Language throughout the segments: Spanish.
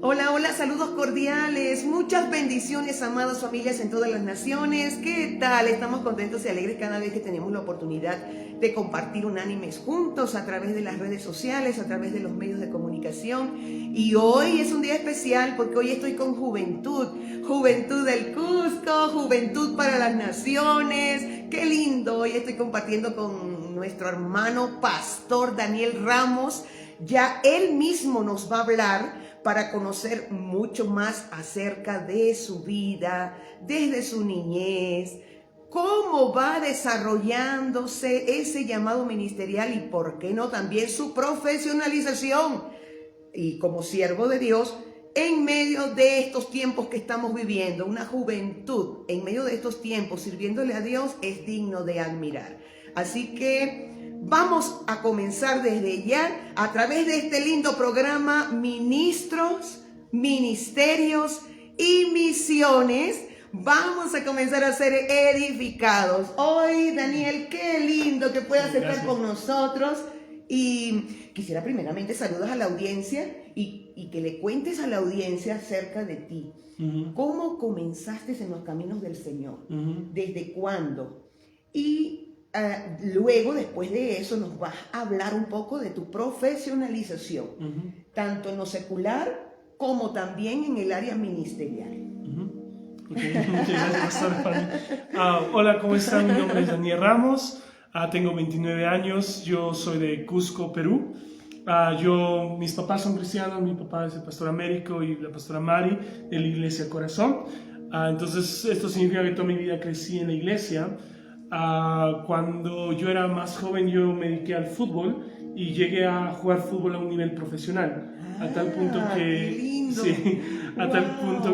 Hola, hola, saludos cordiales, muchas bendiciones, amadas familias en todas las naciones. ¿Qué tal? Estamos contentos y alegres cada vez que tenemos la oportunidad de compartir unánimes juntos a través de las redes sociales, a través de los medios de comunicación. Y hoy es un día especial porque hoy estoy con juventud, juventud del Cusco, juventud para las naciones. Qué lindo, hoy estoy compartiendo con nuestro hermano pastor Daniel Ramos. Ya él mismo nos va a hablar para conocer mucho más acerca de su vida, desde su niñez, cómo va desarrollándose ese llamado ministerial y, por qué no, también su profesionalización. Y como siervo de Dios, en medio de estos tiempos que estamos viviendo, una juventud en medio de estos tiempos sirviéndole a Dios es digno de admirar. Así que vamos a comenzar desde ya a través de este lindo programa Ministros, Ministerios y Misiones. Vamos a comenzar a ser edificados. Hoy, Daniel, qué lindo que puedas estar con nosotros. Y quisiera primeramente saludar a la audiencia y que le cuentes a la audiencia acerca de ti. ¿Cómo comenzaste en los caminos del Señor? ¿Desde cuándo? Y luego, después de eso, nos vas a hablar un poco de tu profesionalización, tanto en lo secular como también en el área ministerial. Okay. Muchas gracias, pastor. Hola, ¿cómo están? Mi nombre es Daniel Ramos, tengo 29 años, yo soy de Cusco, Perú. Mis papás son cristianos, mi papá es el pastor Américo y la pastora Mari de la iglesia Corazón. Entonces, esto significa que toda mi vida crecí en la iglesia. Cuando yo era más joven yo me dediqué al fútbol y llegué a jugar fútbol a un nivel profesional, a tal punto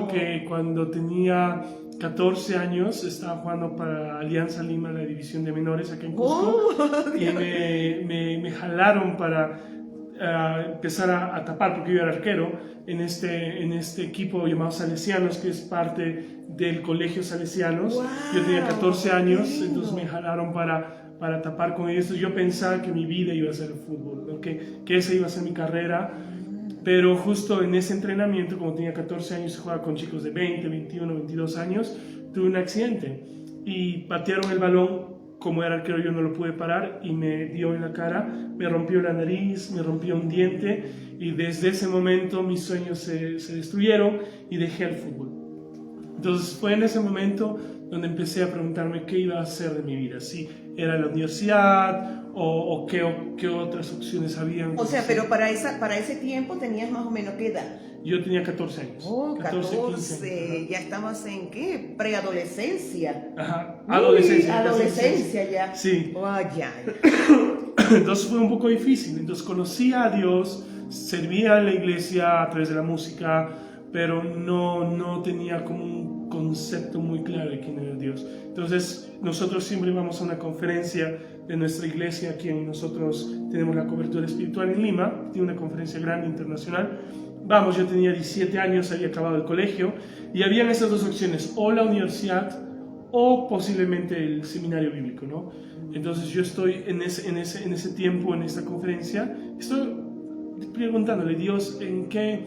que cuando tenía 14 años estaba jugando para Alianza Lima, la división de menores aquí en Cusco, y me jalaron para empezar a tapar, porque yo era arquero en este equipo llamado Salesianos, que es parte del colegio Salesianos. Yo tenía 14 años, entonces me jalaron para tapar con ellos. Yo pensaba que mi vida iba a ser el fútbol, ¿no? que esa iba a ser mi carrera, pero justo en ese entrenamiento, como tenía 14 años, se jugaba con chicos de 20, 21, 22 años, tuve un accidente y patearon el balón. Como era arquero yo no lo pude parar y me dio en la cara, me rompió la nariz, me rompió un diente y desde ese momento mis sueños se destruyeron y dejé el fútbol. Entonces fue en ese momento donde empecé a preguntarme qué iba a hacer de mi vida, si era la universidad o qué otras opciones habían. O sea, pero para ese tiempo tenías más o menos ¿qué edad? Yo tenía 14 años. 14, 15. ¿Ya estabas en qué? ¿Preadolescencia? Ajá, adolescencia. Adolescencia ya. Sí. Ya. Entonces fue un poco difícil. Entonces conocí a Dios, servía en la iglesia a través de la música, pero no tenía como un concepto muy claro de quién era Dios. Entonces nosotros siempre vamos a una conferencia de nuestra iglesia, aquí nosotros tenemos la cobertura espiritual en Lima, tiene una conferencia grande internacional. Vamos, yo tenía 17 años, había acabado el colegio y habían esas dos opciones, o la universidad o posiblemente el seminario bíblico, ¿no? Entonces yo estoy en ese tiempo, en esta conferencia, estoy preguntándole a Dios en qué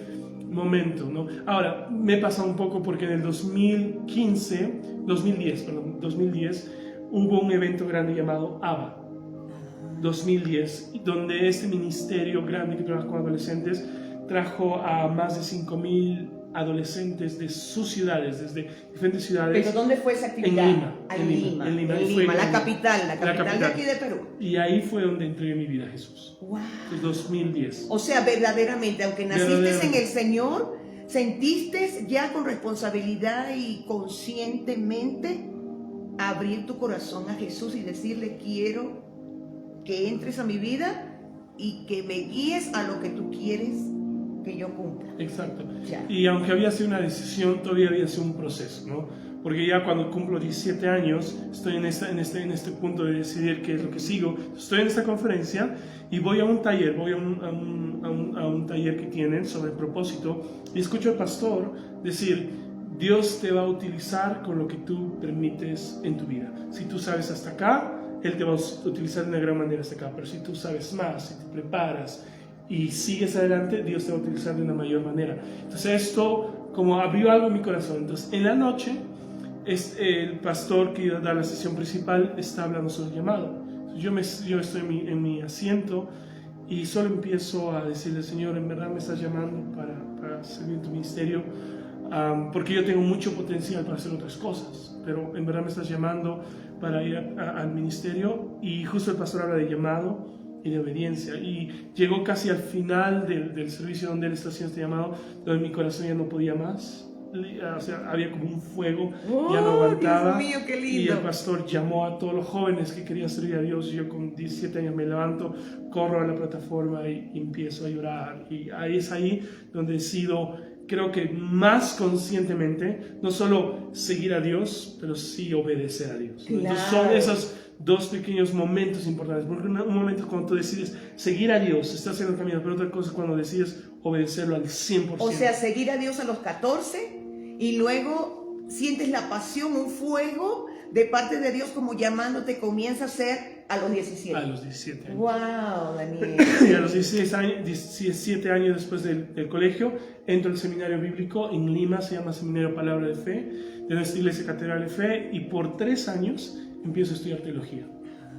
momento, ¿no? Ahora, me pasa un poco porque en el 2010, hubo un evento grande llamado ABA 2010, donde este ministerio grande que trabaja con adolescentes trajo a más de 5,000 adolescentes de sus ciudades, desde diferentes ciudades. ¿Pero dónde fue esa actividad? En Lima, la capital de aquí de Perú. Y ahí fue donde entregué mi vida a Jesús. Wow. En 2010. O sea, verdaderamente, aunque naciste en el Señor, sentiste ya con responsabilidad y conscientemente abrir tu corazón a Jesús y decirle: quiero que entres a mi vida y que me guíes a lo que tú quieres que yo cumpla. Exacto. Ya. Y aunque había sido una decisión, todavía había sido un proceso, ¿no? Porque ya cuando cumplo 17 años, estoy en este punto de decidir qué es lo que sigo. Estoy en esta conferencia y voy a un taller, a un taller que tienen sobre el propósito, y escucho al pastor decir: Dios te va a utilizar con lo que tú permites en tu vida. Si tú sabes hasta acá, Él te va a utilizar de una gran manera hasta acá, pero si tú sabes más, si te preparas y sigues adelante, Dios te va a utilizar de una mayor manera. Entonces esto como abrió algo en mi corazón. Entonces en la noche el pastor que iba a dar la sesión principal está hablando sobre el llamado. Yo estoy en mi asiento y solo empiezo a decirle: Señor, en verdad me estás llamando para servir en tu ministerio, porque yo tengo mucho potencial para hacer otras cosas, pero en verdad me estás llamando para ir al ministerio. Y justo el pastor habla de llamado y de obediencia, y llegó casi al final del servicio donde él está haciendo este llamado, donde mi corazón ya no podía más. O sea, había como un fuego, ya no aguantaba. Dios mío, qué lindo. Y el pastor llamó a todos los jóvenes que querían servir a Dios, y yo con 17 años me levanto, corro a la plataforma y empiezo a llorar. Y ahí es ahí donde decido, creo que más conscientemente, no solo seguir a Dios, pero sí obedecer a Dios. Claro. Entonces son esos dos pequeños momentos importantes, porque un momento es cuando tú decides seguir a Dios, estás en el camino, pero otra cosa es cuando decides obedecerlo al 100%. O sea, seguir a Dios a los 14 y luego sientes la pasión, un fuego de parte de Dios como llamándote, comienza a ser a los 17. A los 17 años. Wow, Daniel. Y a los 17 años después del colegio, entro al seminario bíblico en Lima, se llama Seminario Palabra de Fe, de nuestra iglesia Catedral de Fe, y por 3 años empiezo a estudiar teología.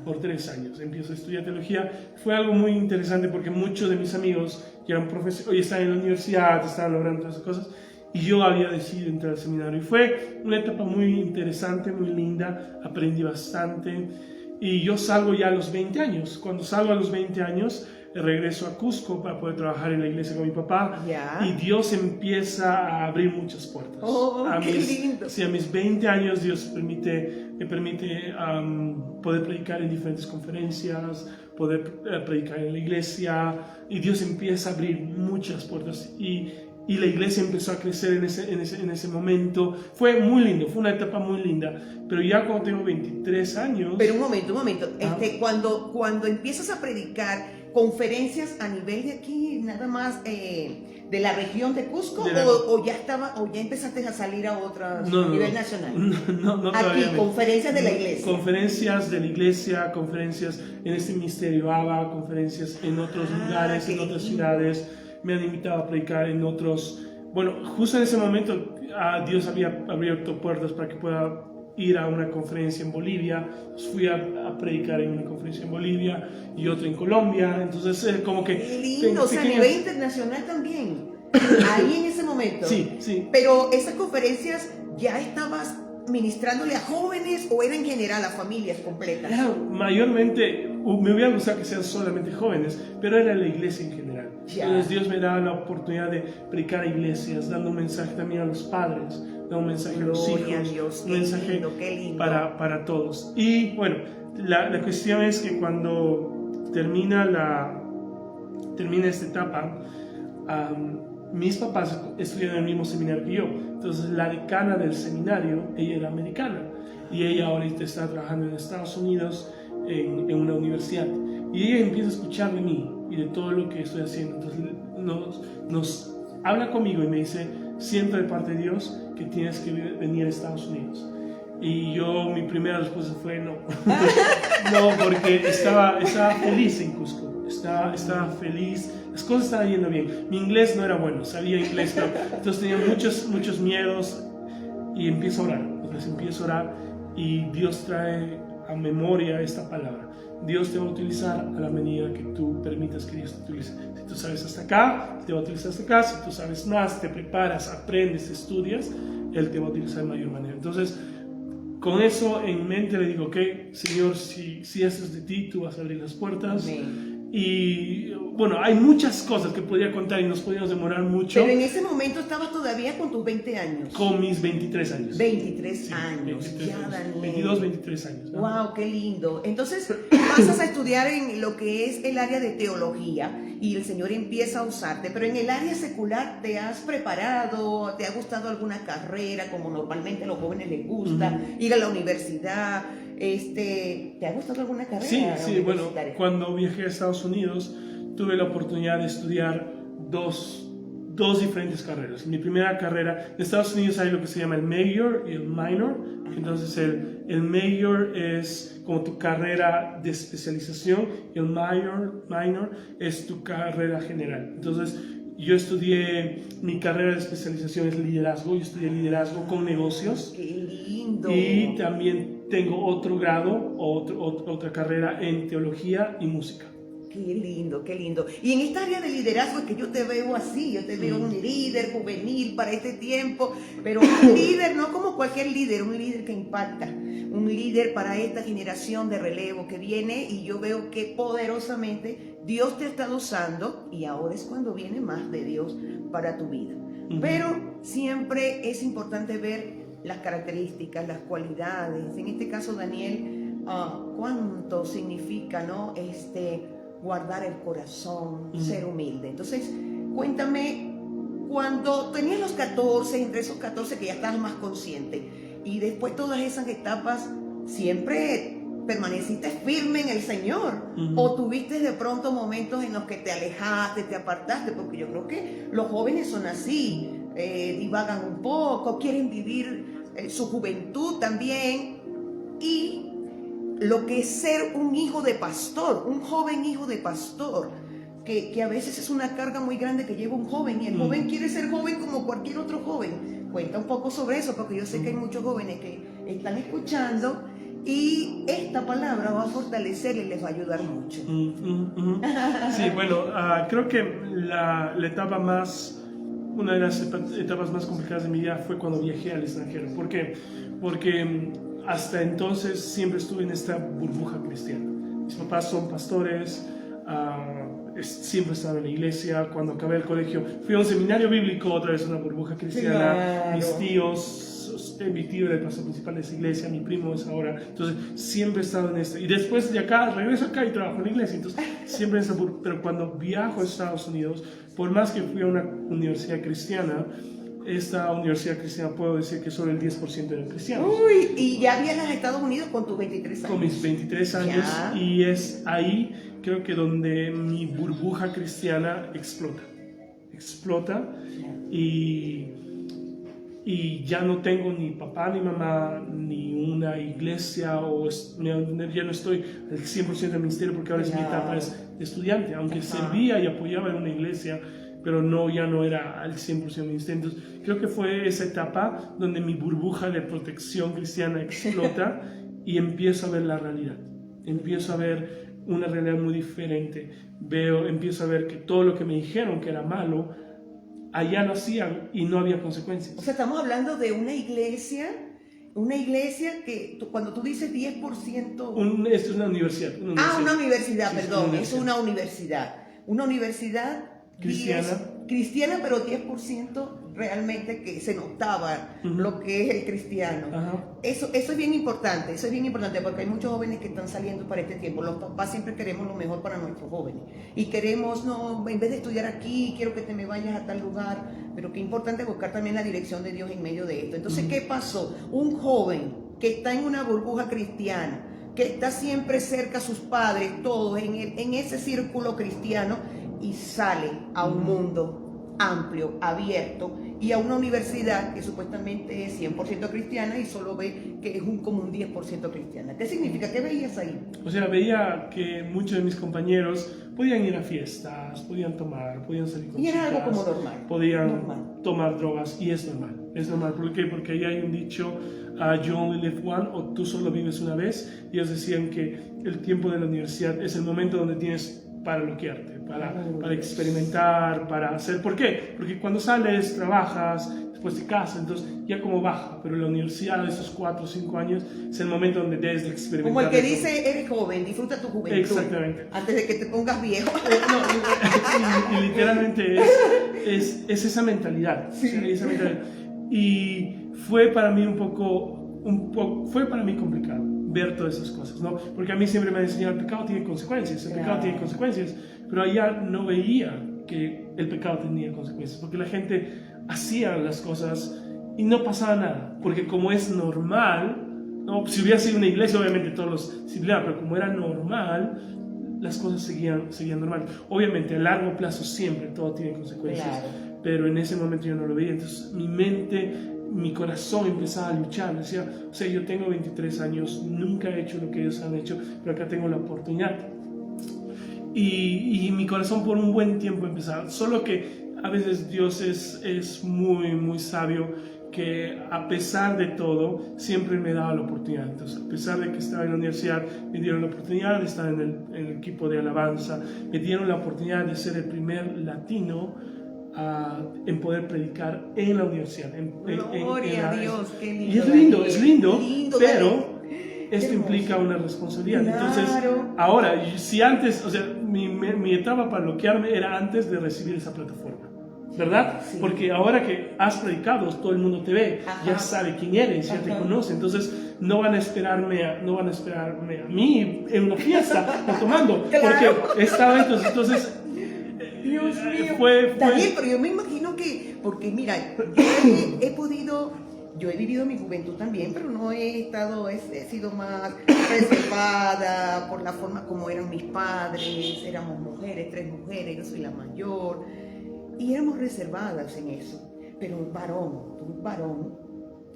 Por 3 años empiezo a estudiar teología. Fue algo muy interesante porque muchos de mis amigos que eran profesores, hoy están en la universidad, estaban logrando todas esas cosas, y yo había decidido entrar al seminario. Y fue una etapa muy interesante, muy linda, aprendí bastante. Y yo salgo ya a los 20 años. Cuando salgo a los 20 años, regreso a Cusco para poder trabajar en la iglesia con mi papá. Ya. Y Dios empieza a abrir muchas puertas. Oh, qué lindo. Sí, a mis 20 años Dios me permite poder predicar en diferentes conferencias, poder predicar en la iglesia. Y Dios empieza a abrir muchas puertas. Y la iglesia empezó a crecer en ese momento. Fue muy lindo, fue una etapa muy linda. Pero ya cuando tengo 23 años... Pero un momento. Cuando empiezas a predicar conferencias a nivel de aquí, nada más de la región de Cusco, o ya empezaste a salir a otras nivel nacional. No aquí, todavía. conferencias de la iglesia. Conferencias de la iglesia, conferencias en este ministerio ABA, conferencias en otros lugares, en otras ciudades. Me han invitado a predicar en otros... Bueno, justo en ese momento Dios había abierto puertas para que pueda ir a una conferencia en Bolivia. Fui a predicar en una conferencia en Bolivia y otra en Colombia. Entonces, como que... Qué lindo, o sea, a nivel internacional también. Ahí en ese momento. Sí. Pero esas conferencias ya estabas ministrándole a jóvenes o era en general a familias completas. Era mayormente, me hubiera gustado que sean solamente jóvenes, pero era la iglesia en general. Ya. Entonces Dios me daba la oportunidad de predicar a iglesias, dando un mensaje también a los padres, dando un mensaje a los hijos, Dios, un mensaje qué lindo. Para todos. Y bueno, la cuestión es que cuando termina esta etapa, mis papás estudian en el mismo seminario que yo. Entonces la decana del seminario, ella era americana y ella ahorita está trabajando en Estados Unidos en una universidad, y ella empieza a escuchar de mí y de todo lo que estoy haciendo. Entonces nos habla conmigo y me dice: siento de parte de Dios que tienes que venir a Estados Unidos. Y mi primera respuesta fue no. No, porque estaba feliz en Cusco, estaba feliz, las cosas estaban yendo bien. Mi inglés no era bueno, sabía inglés, pero entonces tenía muchos miedos, y empiezo a orar. Entonces empiezo a orar y Dios trae a memoria esta palabra: Dios te va a utilizar a la medida que tú permitas que Dios te utilice. Si tú sabes hasta acá, te va a utilizar hasta acá. Si tú sabes más, te preparas, aprendes, estudias, Él te va a utilizar de mayor manera. Entonces, con eso en mente le digo: ok, Señor, si esto es de ti, tú vas a abrir las puertas. Amén. Y bueno, hay muchas cosas que podría contar y nos podríamos demorar mucho. Pero en ese momento estabas todavía con tus 20 años. Con mis 23 años. 23 años. 23 ya, años. Daniel. 22, 23 años. ¿No? Wow, qué lindo. Entonces pasas a estudiar en lo que es el área de teología y el Señor empieza a usarte, pero en el área secular ¿te has preparado? ¿Te ha gustado alguna carrera como normalmente a los jóvenes les gusta? Ir a la universidad. ¿Te ha gustado alguna carrera? Sí, bueno, cuando viajé a Estados Unidos tuve la oportunidad de estudiar dos dos diferentes carreras. Mi primera carrera, en Estados Unidos hay lo que se llama el major y el minor. Entonces el major es como tu carrera de especialización y el minor es tu carrera general. Entonces yo estudié, mi carrera de especialización es liderazgo, yo estudié liderazgo con negocios. ¡Qué lindo! Y también tengo otro grado, otra carrera en teología y música. Qué lindo, qué lindo. Y en esta área de liderazgo es que yo te veo así, yo te veo un líder juvenil para este tiempo, pero un líder no como cualquier líder, un líder que impacta, un líder para esta generación de relevo que viene, y yo veo que poderosamente Dios te ha estado usando y ahora es cuando viene más de Dios para tu vida. Pero siempre es importante ver las características, las cualidades. En este caso, Daniel, cuánto significa, ¿no? Guardar el corazón, ser humilde. Entonces, cuéntame, cuando tenías los 14, entre esos 14 que ya estabas más consciente, y después todas esas etapas, ¿siempre permaneciste firme en el Señor? ¿O tuviste de pronto momentos en los que te alejaste, te apartaste? Porque yo creo que los jóvenes son así, divagan un poco, quieren vivir su juventud también, y lo que es ser un hijo de pastor, un joven hijo de pastor, que a veces es una carga muy grande que lleva un joven, y el joven quiere ser joven como cualquier otro joven. Cuenta un poco sobre eso, porque yo sé que hay muchos jóvenes que están escuchando y esta palabra va a fortalecer y les va a ayudar mucho. Sí, bueno, creo que la etapa una de las etapas más complicadas de mi vida fue cuando viajé al extranjero. ¿Por qué? Porque hasta entonces siempre estuve en esta burbuja cristiana. Mis papás son pastores, siempre estaba en la iglesia. Cuando acabé el colegio fui a un seminario bíblico, otra vez una burbuja cristiana. Claro. Mi tío era el pastor principal de esa iglesia, mi primo es ahora. Entonces siempre he estado en esto. Y después de acá, regreso acá y trabajo en la iglesia. Entonces siempre en esa burbuja. Pero cuando viajo a Estados Unidos, por más que fui a una universidad cristiana, esta universidad cristiana puedo decir que solo el 10% eran cristianos. Uy, y ya vienes a Estados Unidos con tus 23 años. Con mis 23 años. Ya. Y es ahí, creo que donde mi burbuja cristiana explota. Y ya no tengo ni papá ni mamá, ni una iglesia, ya no estoy al 100% del ministerio, porque ahora es mi etapa de estudiante, aunque servía y apoyaba en una iglesia, pero ya no era al 100% del ministerio. Entonces, creo que fue esa etapa donde mi burbuja de protección cristiana explota y empiezo a ver la realidad. Empiezo a ver una realidad muy diferente. Empiezo a ver que todo lo que me dijeron que era malo, allá lo hacían y no había consecuencias. O sea, estamos hablando de una iglesia que cuando tú dices 10%... Esto es una universidad. Una universidad, sí, perdón, es una universidad. Una universidad cristiana, pero 10% realmente que se notaba lo que es el cristiano. Eso es bien importante, porque hay muchos jóvenes que están saliendo para este tiempo. Los papás siempre queremos lo mejor para nuestros jóvenes y queremos, no, en vez de estudiar aquí, quiero que te me vayas a tal lugar, pero qué importante buscar también la dirección de Dios en medio de esto. Entonces, ¿qué pasó? Un joven que está en una burbuja cristiana, que está siempre cerca a sus padres, todos en ese círculo cristiano, y sale a un mundo amplio, abierto, y a una universidad que supuestamente es 100% cristiana y solo ve que es como un 10% cristiana. ¿Qué significa? ¿Qué veías ahí? O sea, veía que muchos de mis compañeros podían ir a fiestas, podían tomar, podían salir con chicas. Y era algo como normal. Podían tomar drogas, y es normal. Es normal. ¿Por qué? Porque ahí hay un dicho, you only live one, o tú solo vives una vez. Y ellos decían que el tiempo de la universidad es el momento donde tienes para bloquearte, para experimentar, para hacer... ¿Por qué? Porque cuando sales, trabajas, después te casas, entonces ya como baja, pero la universidad de esos 4 o 5 años es el momento donde debes de experimentar. Como el que dice, eres joven, disfruta tu juventud. Exactamente. Antes de que te pongas viejo. Y literalmente es esa mentalidad. Sí. O sea, esa mentalidad. Y fue para mí fue para mí complicado ver todas esas cosas, ¿no? Porque a mí siempre me han enseñado, el pecado tiene consecuencias, pero allá no veía que el pecado tenía consecuencias, porque la gente hacía las cosas y no pasaba nada, porque como es normal, ¿no? Si hubiera sido una iglesia, obviamente todos los disciplinaban, pero como era normal, las cosas seguían normal. Obviamente a largo plazo siempre todo tiene consecuencias. Claro. pero en ese momento yo no lo veía. Entonces mi mente, mi corazón empezaba a luchar. Decía, o sea, yo tengo 23 años, nunca he hecho lo que ellos han hecho, pero acá tengo la oportunidad. Y mi corazón por un buen tiempo empezaba. Solo que a veces Dios es muy, muy sabio, que a pesar de todo, siempre me daba la oportunidad. Entonces, a pesar de que estaba en la universidad, me dieron la oportunidad de estar en el equipo de alabanza, me dieron la oportunidad de ser el primer latino en poder predicar en la universidad. Gloria a Dios, qué lindo. Y es lindo, pero esto implica una responsabilidad. Claro. Entonces, ahora, si antes, o sea, mi etapa para bloquearme era antes de recibir esa plataforma, ¿verdad? Sí. Porque ahora que has predicado, todo el mundo te ve, Ajá. ya sabe quién eres, ya te conoce. Entonces, no van a esperarme a mí en una fiesta o tomando, Claro. porque esta vez, entonces Dios mío. fue Daniel, pero yo me imagino que, porque mira, yo he vivido mi juventud también, pero no he sido más reservada por la forma como eran mis padres. Éramos mujeres, 3 mujeres, yo soy la mayor, y éramos reservadas en eso. Pero un varón,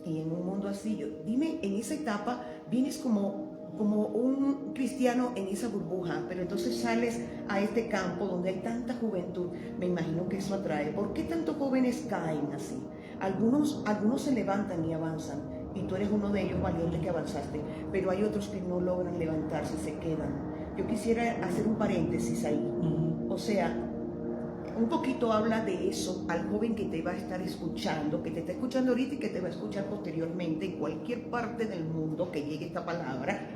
y en un mundo así, dime, en esa etapa vienes como un cristiano en esa burbuja, pero entonces sales a este campo donde hay tanta juventud. Me imagino que eso atrae. ¿Por qué tantos jóvenes caen así? Algunos se levantan y avanzan, y tú eres uno de ellos, valiente, que avanzaste, pero hay otros que no logran levantarse, se quedan. Yo quisiera hacer un paréntesis ahí. O sea, un poquito habla de eso al joven que te va a estar escuchando, que te está escuchando ahorita y que te va a escuchar posteriormente en cualquier parte del mundo que llegue esta palabra.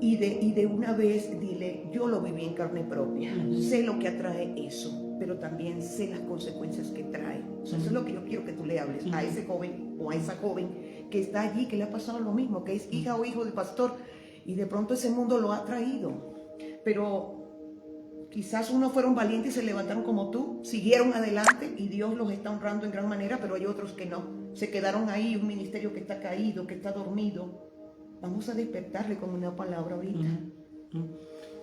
Y de una vez dile, yo lo viví en carne propia, sé lo que atrae eso, pero también sé las consecuencias que trae. O sea, eso es lo que yo quiero que tú le hables a ese joven o a esa joven que está allí, que le ha pasado lo mismo, que es hija o hijo de pastor, y de pronto ese mundo lo ha traído. Pero quizás unos fueron valientes y se levantaron como tú, siguieron adelante y Dios los está honrando en gran manera, pero hay otros que no. Se quedaron ahí, un ministerio que está caído, que está dormido. Vamos a despertarle con una palabra ahorita.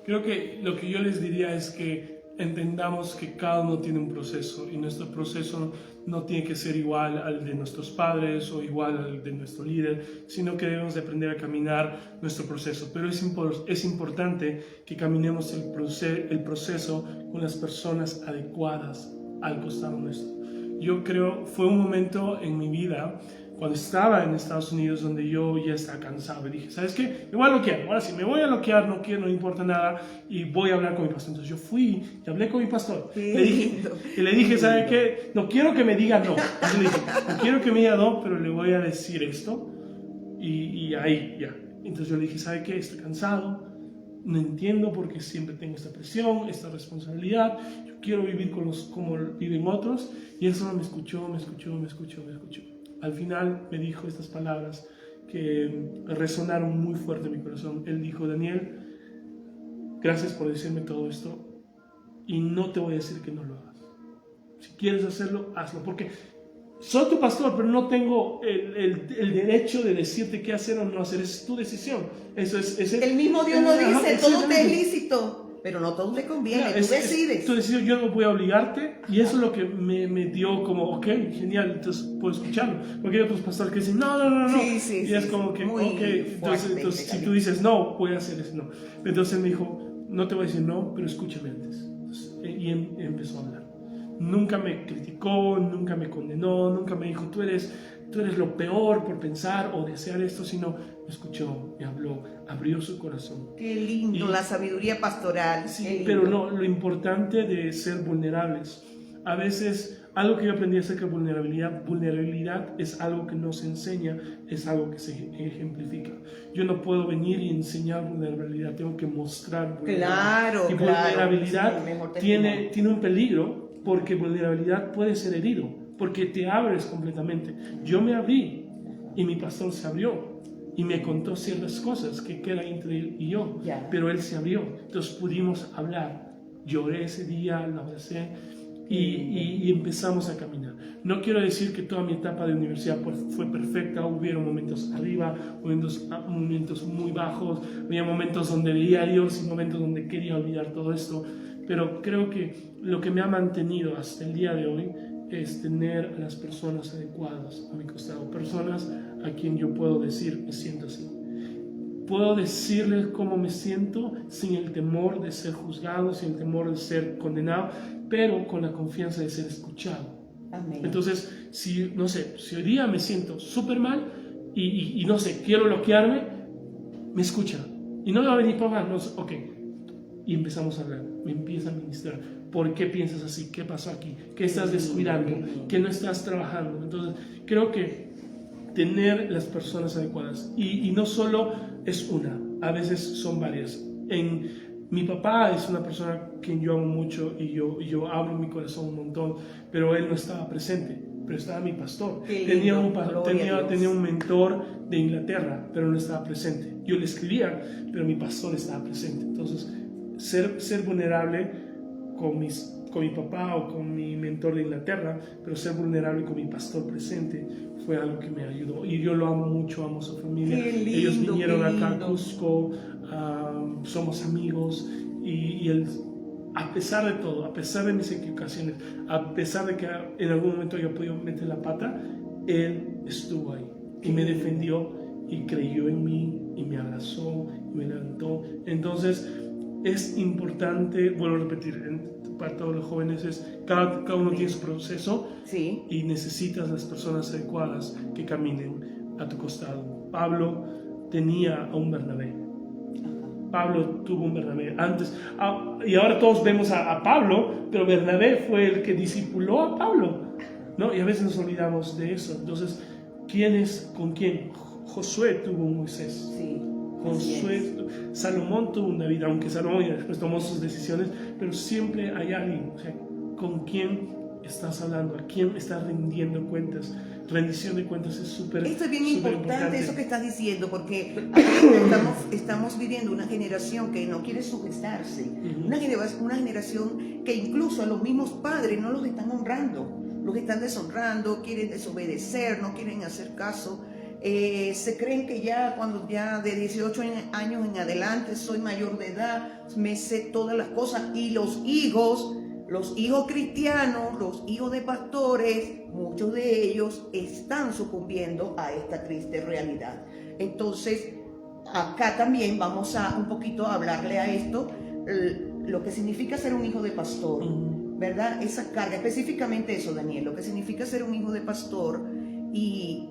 Creo que lo que yo les diría es que entendamos que cada uno tiene un proceso, y nuestro proceso no tiene que ser igual al de nuestros padres o igual al de nuestro líder, sino que debemos de aprender a caminar nuestro proceso. Pero es importante que caminemos el proceso con las personas adecuadas al costado nuestro. Yo creo, fue un momento en mi vida cuando estaba en Estados Unidos donde yo ya estaba cansado y dije, ¿sabes qué? Me voy a bloquear. Ahora sí, me voy a bloquear, no importa nada, y voy a hablar con mi pastor. Entonces yo fui y hablé con mi pastor. Le dije, ¿sabes qué? No quiero que me diga no. Entonces le dije, no quiero que me diga no, pero le voy a decir esto. Y ahí, ya. Entonces yo le dije, ¿sabes qué? Estoy cansado. No entiendo por qué siempre tengo esta presión, esta responsabilidad. Yo quiero vivir como viven otros. Y él solo me escuchó. Al final me dijo estas palabras que resonaron muy fuerte en mi corazón. Él dijo, Daniel, gracias por decirme todo esto, y no te voy a decir que no lo hagas. Si quieres hacerlo, hazlo, porque soy tu pastor, pero no tengo el derecho de decirte qué hacer o no hacer. Es tu decisión. Eso es el mismo Dios lo dice, todo te es lícito, pero no todo te conviene, tú decides. Tú decides, yo no voy a obligarte, y eso es lo que me dio como, ok, genial, entonces puedo escucharlo. Porque hay otros pastores que dicen, no. Sí, y es como que, ok, entonces si tú dices no, voy a hacer eso, no. Entonces él me dijo, no te voy a decir no, pero escúchame antes. Entonces, y empezó a hablar. Nunca me criticó, nunca me condenó, nunca me dijo, tú eres lo peor por pensar o desear esto, sino me escuchó, me habló, abrió su corazón. Qué lindo, la sabiduría pastoral. Sí, pero no, lo importante de ser vulnerables. A veces, algo que yo aprendí acerca de vulnerabilidad es algo que no se enseña, es algo que se ejemplifica. Yo no puedo venir y enseñar vulnerabilidad, tengo que mostrar vulnerabilidad. Claro, y vulnerabilidad sí, tiene un peligro, porque vulnerabilidad puede ser herido, porque te abres completamente. Yo me abrí y mi pastor se abrió y me contó ciertas cosas que quedan entre él y yo, pero él se abrió, entonces pudimos hablar. Lloré ese día, lo abracé y empezamos a caminar. No quiero decir que toda mi etapa de universidad fue perfecta, hubieron momentos arriba, momentos muy bajos, había momentos donde veía a Dios y momentos donde quería olvidar todo esto, pero creo que lo que me ha mantenido hasta el día de hoy es tener a las personas adecuadas a mi costado, personas a quien yo puedo decir, me siento así. Puedo decirles cómo me siento sin el temor de ser juzgado, sin el temor de ser condenado, pero con la confianza de ser escuchado. Amén. Entonces, si hoy día me siento súper mal y no sé, quiero bloquearme, me escucha. Y no me va a venir papá, no sé, ok. Y empezamos a hablar, me empieza a ministrar. ¿Por qué piensas así? ¿Qué pasó aquí? ¿Qué estás descuidando? ¿Qué no estás trabajando? Entonces, creo que tener las personas adecuadas, y no solo es una, a veces son varias. Mi papá es una persona que yo amo mucho y yo abro mi corazón un montón, pero él no estaba presente, pero estaba mi pastor. Tenía un mentor de Inglaterra, pero no estaba presente. Yo le escribía, pero mi pastor estaba presente. Entonces, ser vulnerable con mi papá o con mi mentor de Inglaterra, pero ser vulnerable con mi pastor presente fue algo que me ayudó. Y yo lo amo mucho, amo a su familia. Lindo, ellos vinieron acá a Cusco, somos amigos y él, a pesar de todo, a pesar de mis equivocaciones, a pesar de que en algún momento yo podía meter la pata, él estuvo ahí y me defendió y creyó en mí y me abrazó y me levantó. Entonces es importante, vuelvo a repetir, para todos los jóvenes es cada uno tiene su proceso, sí, y necesitas las personas adecuadas que caminen a tu costado. Pablo tenía a un Bernabé. Pablo tuvo un Bernabé antes, y ahora todos vemos a Pablo, pero Bernabé fue el que discipuló a Pablo, ¿no? Y a veces nos olvidamos de eso. Entonces, ¿quién es con quién? Josué tuvo un Moisés. Sí. Josué, Salomón tuvo un David, aunque Salomón ya después tomó sus decisiones, pero siempre hay alguien, o sea, con quién estás hablando, a quién estás rindiendo cuentas. Rendición de cuentas es súper importante. Esto es bien importante, eso que estás diciendo, porque estamos viviendo una generación que no quiere sujetarse, una generación que incluso a los mismos padres no los están honrando, los están deshonrando, quieren desobedecer, no quieren hacer caso. Se creen que ya cuando ya de 18 años en adelante soy mayor de edad, me sé todas las cosas, y los hijos cristianos, los hijos de pastores, muchos de ellos están sucumbiendo a esta triste realidad. Entonces, acá también vamos a un poquito a hablarle a esto, lo que significa ser un hijo de pastor, ¿verdad? Esa carga, específicamente eso, Daniel, lo que significa ser un hijo de pastor, y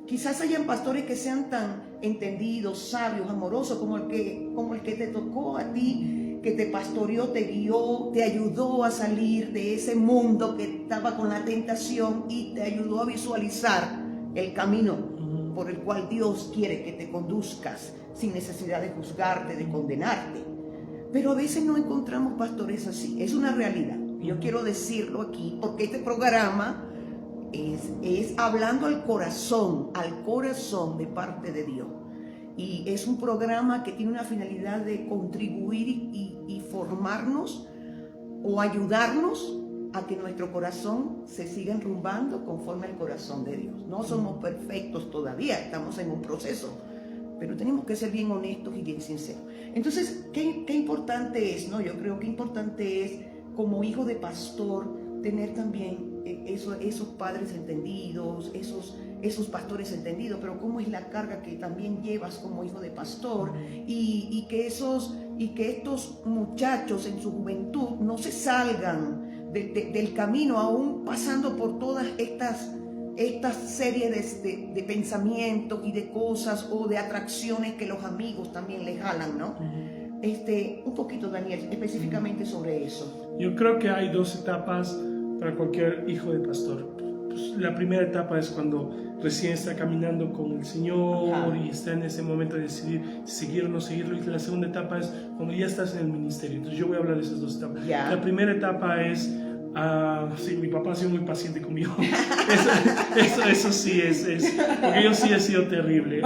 quizás hayan pastores que sean tan entendidos, sabios, amorosos como el que te tocó a ti, que te pastoreó, te guió, te ayudó a salir de ese mundo que estaba con la tentación y te ayudó a visualizar el camino por el cual Dios quiere que te conduzcas sin necesidad de juzgarte, de condenarte. Pero a veces no encontramos pastores así, es una realidad. Yo quiero decirlo aquí porque este programa es hablando al corazón de parte de Dios. Y es un programa que tiene una finalidad de contribuir y formarnos o ayudarnos a que nuestro corazón se siga enrumbando conforme al corazón de Dios. No somos perfectos todavía, estamos en un proceso, pero tenemos que ser bien honestos y bien sinceros. Entonces, ¿qué importante es? ¿No? Yo creo que importante es, como hijo de pastor, tener también esos padres entendidos, esos pastores entendidos, pero cómo es la carga que también llevas como hijo de pastor, y que estos muchachos en su juventud no se salgan del camino, aún pasando por todas estas series de pensamientos y de cosas o de atracciones que los amigos también les jalan, ¿no? Un poquito, Daniel, específicamente sobre eso. Yo creo que hay dos etapas para cualquier hijo de pastor. Pues la primera etapa es cuando recién está caminando con el Señor y está en ese momento de decidir seguir o no seguirlo, y la segunda etapa es cuando ya estás en el ministerio. Entonces yo voy a hablar de esas dos etapas. La primera etapa es, sí, mi papá ha sido muy paciente conmigo. Eso sí es, porque yo sí he sido terrible.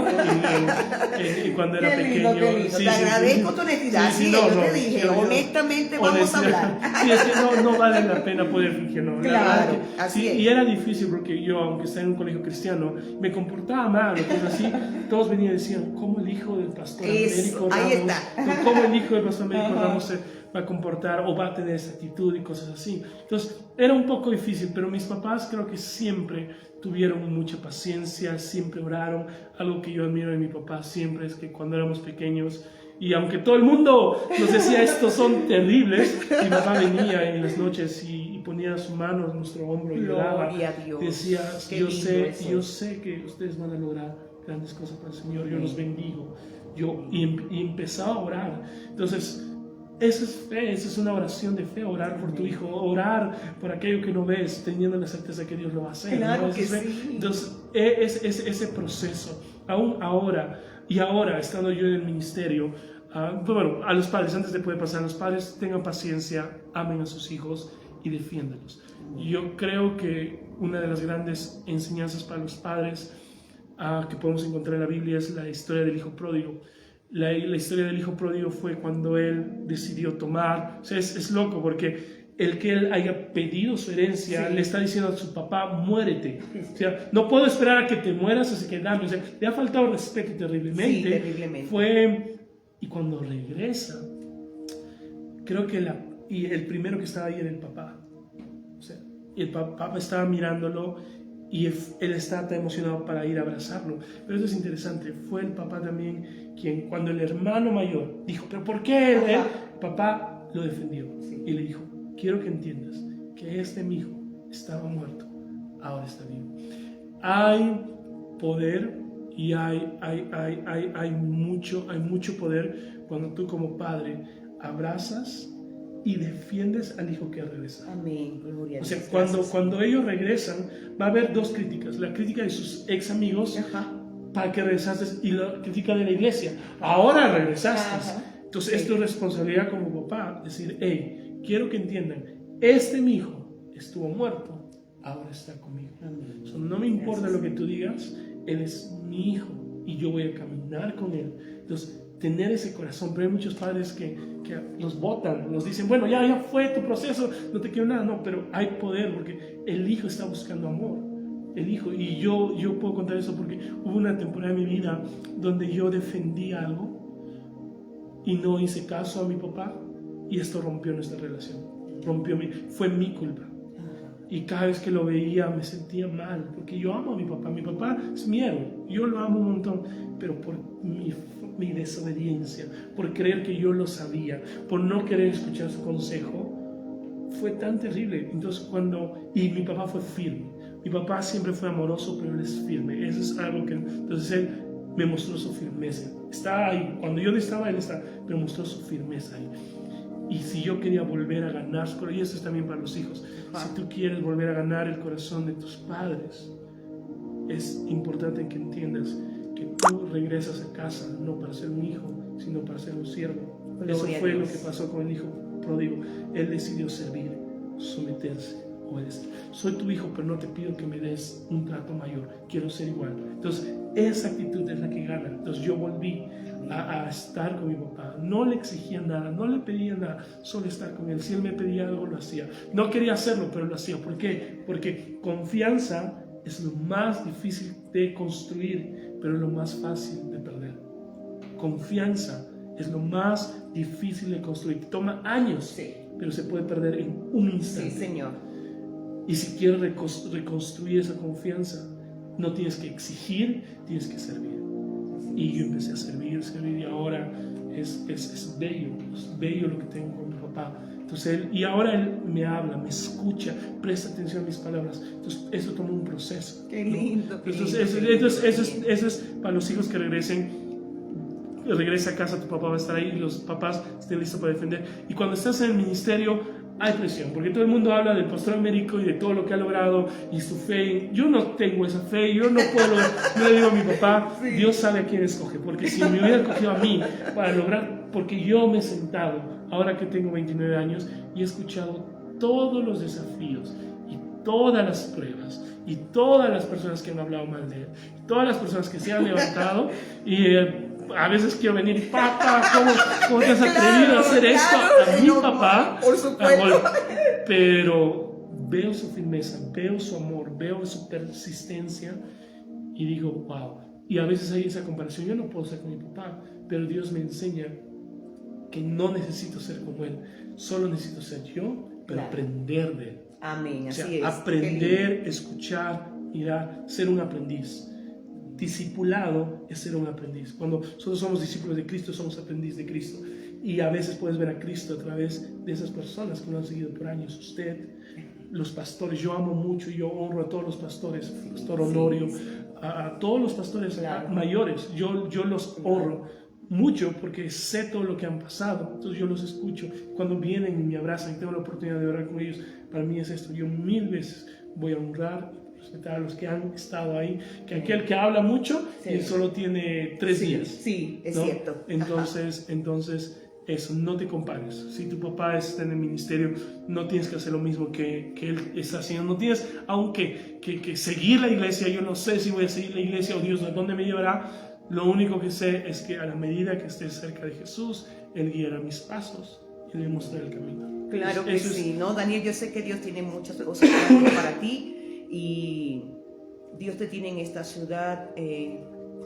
Y cuando era pequeño. Qué lindo. Te agradezco tu honestidad. Yo te dije, honestamente vamos a hablar. Sí, es que no vale la pena poder fingir, ¿no? Claro, así es. Y era difícil porque yo, aunque estaba en un colegio cristiano, me comportaba mal, cosas así. Todos venían y decían, ¿cómo el hijo del pastor Américo Ramos? Ahí está. ¿Cómo el hijo del pastor Américo Ramos va a comportar o va a tener esa actitud y cosas así. Entonces era un poco difícil, pero mis papás creo que siempre tuvieron mucha paciencia, siempre oraron. Algo que yo admiro de mi papá siempre es que cuando éramos pequeños, y aunque todo el mundo nos decía estos son terribles, mi papá venía en las noches y ponía su mano en nuestro hombro y lloraba. Gloria a Dios. Decía, Qué yo lindo eso. sé que ustedes van a lograr grandes cosas para el Señor, yo los bendigo. Y empezaba a orar. Entonces, esa es fe, esa es una oración de fe, orar por tu hijo, orar por aquello que no ves, teniendo la certeza que Dios lo va a hacer. Claro ¿no? que Fe. sí. Entonces, ese proceso, aún ahora, y ahora, estando yo en el ministerio, bueno, a los padres, antes de poder pasar, los padres tengan paciencia, amen a sus hijos y defiéndanlos. Yo creo que una de las grandes enseñanzas para los padres que podemos encontrar en la Biblia es la historia del hijo pródigo. La historia del hijo pródigo fue cuando él decidió tomar, o sea, es loco porque el que él haya pedido su herencia, le está diciendo a su papá, muérete. O sea, no puedo esperar a que te mueras, así que dame. O sea, le ha faltado respeto terriblemente. Sí, terriblemente. Y cuando regresa, creo que el primero que estaba ahí era el papá. O sea, y el papá estaba mirándolo y él estaba tan emocionado para ir a abrazarlo. Pero eso es interesante, fue el papá también quien, cuando el hermano mayor dijo, ¿pero por qué él? El papá lo defendió y le dijo, quiero que entiendas que mi hijo estaba muerto, ahora está vivo. Hay poder y hay mucho poder cuando tú como padre abrazas y defiendes al hijo que ha regresado. Amén, gloria a O Dios. sea, cuando ellos regresan, va a haber dos críticas. La crítica de sus ex amigos, para que regresaste, y la crítica de la iglesia. Ahora regresaste. Entonces, es tu responsabilidad como papá decir, hey, quiero que entiendan, mi hijo estuvo muerto, ahora está conmigo. So, no me importa lo que tú digas, él es mi hijo y yo voy a caminar con él. Entonces, tener ese corazón, pero hay muchos padres que los botan, nos dicen, bueno, ya fue tu proceso, no te quiero nada, no, pero hay poder porque el hijo está buscando amor, el hijo, y yo puedo contar eso porque hubo una temporada en mi vida donde yo defendí algo y no hice caso a mi papá y esto rompió nuestra relación, fue mi culpa. Y cada vez que lo veía me sentía mal, porque yo amo a mi papá es mi héroe, yo lo amo un montón, pero por mi desobediencia, por creer que yo lo sabía, por no querer escuchar su consejo, fue tan terrible. Entonces y mi papá fue firme, mi papá siempre fue amoroso, pero él es firme, eso es algo que, entonces él me mostró su firmeza, está ahí, cuando yo no estaba, él está, pero mostró su firmeza ahí. Y si yo quería volver a ganar, y esto es también para los hijos, si tú quieres volver a ganar el corazón de tus padres, es importante que entiendas que tú regresas a casa no para ser un hijo, sino para ser un siervo. Eso fue lo que pasó con el hijo pródigo. Él decidió servir, someterse, obedecer. Soy tu hijo, pero no te pido que me des un trato mayor, quiero ser igual. Entonces, esa actitud es la que gana. Entonces, yo volví a estar con mi papá. No le exigía nada, no le pedía nada, solo estar con él. Si él me pedía algo, lo hacía. No quería hacerlo, pero lo hacía. ¿Por qué? Porque confianza es lo más difícil de construir, pero es lo más fácil de perder. Confianza es lo más difícil de construir. Toma años, pero se puede perder en un instante. Sí, Señor. Y si quieres reconstruir esa confianza, no tienes que exigir, tienes que servir. Y yo empecé a servir, y ahora es bello lo que tengo con mi papá. Entonces y ahora él me habla, me escucha, presta atención a mis palabras. Entonces eso toma un proceso. Qué lindo. Entonces eso es para los hijos que regresa a casa, tu papá va a estar ahí y los papás estén listos para defender. Y cuando estás en el ministerio hay presión, porque todo el mundo habla del pastor Américo y de todo lo que ha logrado y su fe. Yo no tengo esa fe, yo no puedo lograr. No le digo a mi papá, Dios sabe a quién escoge, porque si me hubiera escogido a mí para lograr, porque yo me he sentado, ahora que tengo 29 años, y he escuchado todos los desafíos y todas las pruebas y todas las personas que han hablado mal de él, todas las personas que se han levantado y a veces quiero venir, papá, ¿cómo te has atrevido a hacer esto a mi papá? Por supuesto. Pero veo su firmeza, veo su amor, veo su persistencia y digo, wow. Y a veces hay esa comparación, yo no puedo ser con mi papá, pero Dios me enseña que no necesito ser como Él, solo necesito ser yo, pero aprender de Él. Amén, O sea, así es. aprender, escuchar, mirar, ser un aprendiz. Discipulado es ser un aprendiz. Cuando nosotros somos discípulos de Cristo, somos aprendiz de Cristo. Y a veces puedes ver a Cristo a través de esas personas que lo han seguido por años. Usted, los pastores, yo amo mucho, yo honro a todos los pastores, Pastor Honorio, a todos los pastores mayores, yo los honro mucho porque sé todo lo que han pasado, entonces yo los escucho, cuando vienen y me abrazan y tengo la oportunidad de orar con ellos, para mí es esto, yo 1000 veces voy a honrar y respetar a los que han estado ahí, que aquel que habla mucho y solo tiene 3 días. Sí, es ¿no? cierto. Entonces eso, no te compares. Si tu papá está en el ministerio, no tienes que hacer lo mismo que él está haciendo. No tienes, aunque que seguir la iglesia. Yo no sé si voy a seguir la iglesia o Dios a dónde me llevará. Lo único que sé es que a la medida que esté cerca de Jesús, Él guiará mis pasos y me mostrará el camino. Claro que sí, ¿no? Daniel, yo sé que Dios tiene muchas cosas para ti y Dios te tiene en esta ciudad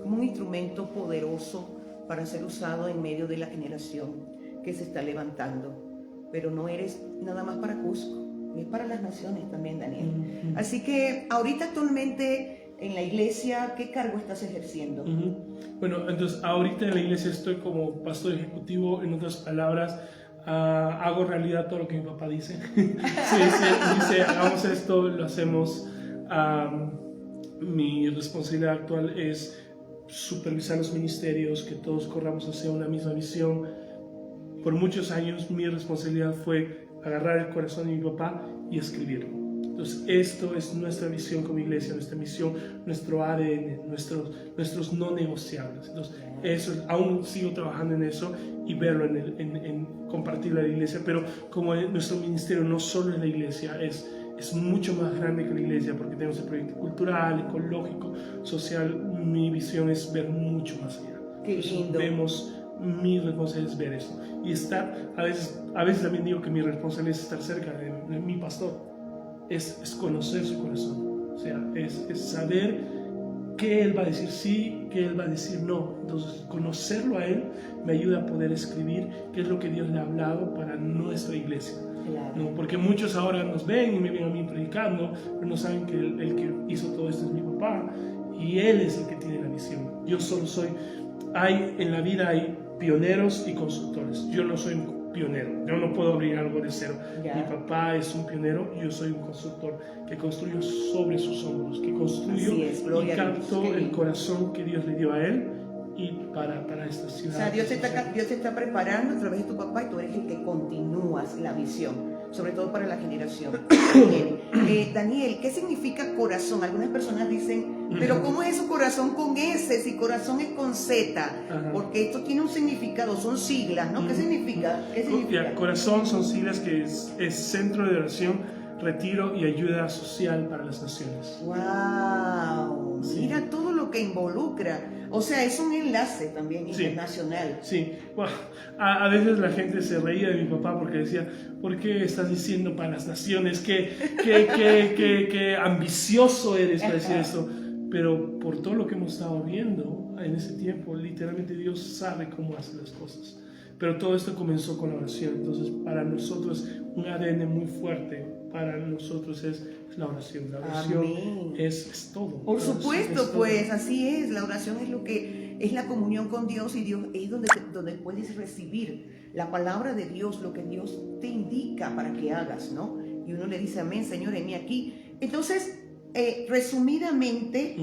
como un instrumento poderoso para ser usado en medio de la generación que se está levantando. Pero no eres nada más para Cusco, es para las naciones también, Daniel. Así que ahorita actualmente en la iglesia, ¿qué cargo estás ejerciendo? Bueno, entonces ahorita en la iglesia estoy como pastor ejecutivo, en otras palabras, hago realidad todo lo que mi papá dice. Dice, hagamos esto, lo hacemos. Mi responsabilidad actual es supervisar los ministerios, que todos corramos hacia una misma visión. Por muchos años mi responsabilidad fue agarrar el corazón de mi papá y escribirlo. Entonces esto es nuestra visión como iglesia, nuestra misión, nuestro ADN, nuestros no negociables. Entonces eso, aún sigo trabajando en eso y verlo en compartirlo a la iglesia, pero como nuestro ministerio no solo en la iglesia, es mucho más grande que la iglesia porque tenemos el proyecto cultural, ecológico, social. Mi visión es ver mucho más allá. Qué lindo. Mi responsabilidad es ver eso y estar, a veces también digo que mi responsabilidad es estar cerca de mi pastor, es conocer su corazón, o sea, es saber qué él va a decir sí, qué él va a decir no. Entonces conocerlo a él me ayuda a poder escribir qué es lo que Dios le ha hablado para nuestra iglesia. Claro. ¿No? Porque muchos ahora nos ven y me ven a mí predicando, pero no saben que el que hizo todo esto es mi papá y él es el que tiene la visión. Yo solo soy, en la vida hay pioneros y constructores. Yo no soy un pionero, yo no puedo abrir algo de cero. Mi papá es un pionero, yo soy un constructor que construyo sobre sus hombros, que construyo y capto el corazón que Dios le dio a él y para esta ciudad. O sea, Dios te está preparando a través de tu papá y tú eres el que continúas la visión, sobre todo para la generación. Daniel, ¿qué significa corazón? Algunas personas dicen, pero ¿cómo es eso corazón con S si corazón es con Z? Porque esto tiene un significado, son siglas, ¿no? ¿Qué significa? Corazón son siglas que es Centro de Oración, Retiro y Ayuda Social para las Naciones. ¡Wow! Sí. Mira todo lo que involucra. O sea, es un enlace también internacional. Sí, bueno, a veces la gente se reía de mi papá porque decía, ¿por qué estás diciendo para las naciones? ¿Qué ambicioso eres para decir esto? Pero por todo lo que hemos estado viendo en ese tiempo, literalmente Dios sabe cómo hace las cosas. Pero todo esto comenzó con la oración. Entonces, para nosotros, un ADN muy fuerte para nosotros es la oración. La oración es todo. Por supuesto, pues así es. La oración es lo que es la comunión con Dios y Dios es donde puedes recibir la palabra de Dios, lo que Dios te indica para que hagas, ¿no? Y uno le dice, amén, Señor, heme aquí. Entonces, resumidamente,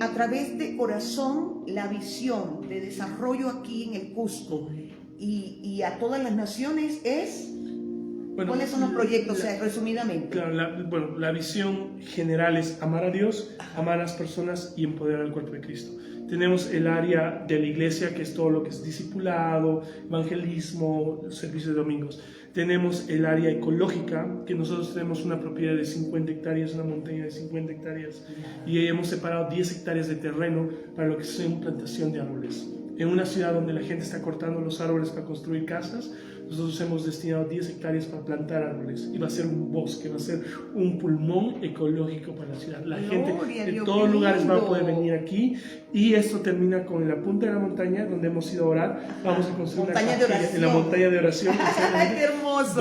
a través de corazón, la visión de desarrollo aquí en el Cusco y a todas las naciones es... Bueno, ¿cuáles son los proyectos? O sea, resumidamente. Claro, la visión general es amar a Dios, amar a las personas y empoderar al cuerpo de Cristo. Tenemos el área de la iglesia, que es todo lo que es discipulado, evangelismo, servicios de domingos. Tenemos el área ecológica, que nosotros tenemos una propiedad de 50 hectáreas, una montaña de 50 hectáreas, y hemos separado 10 hectáreas de terreno para lo que es plantación de árboles. En una ciudad donde la gente está cortando los árboles para construir casas, nosotros hemos destinado 10 hectáreas para plantar árboles y va a ser un bosque, va a ser un pulmón ecológico para la ciudad. La gente de todos lugares va a poder venir aquí y esto termina con la punta de la montaña donde hemos ido a orar. Vamos a construir una capilla en la montaña de oración. ¡Qué hermoso!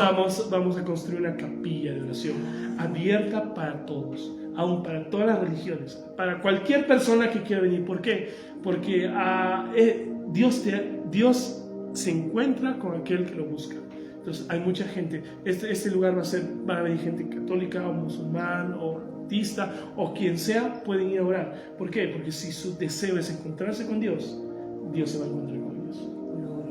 Vamos a construir una capilla de oración abierta para todos, aún para todas las religiones, para cualquier persona que quiera venir. ¿Por qué? Porque Dios se encuentra con aquel que lo busca. Entonces hay mucha gente. Este lugar va a venir gente católica o musulmán o budista o quien sea, pueden ir a orar. ¿Por qué? Porque si su deseo es encontrarse con Dios, Dios se va a encontrar con ellos.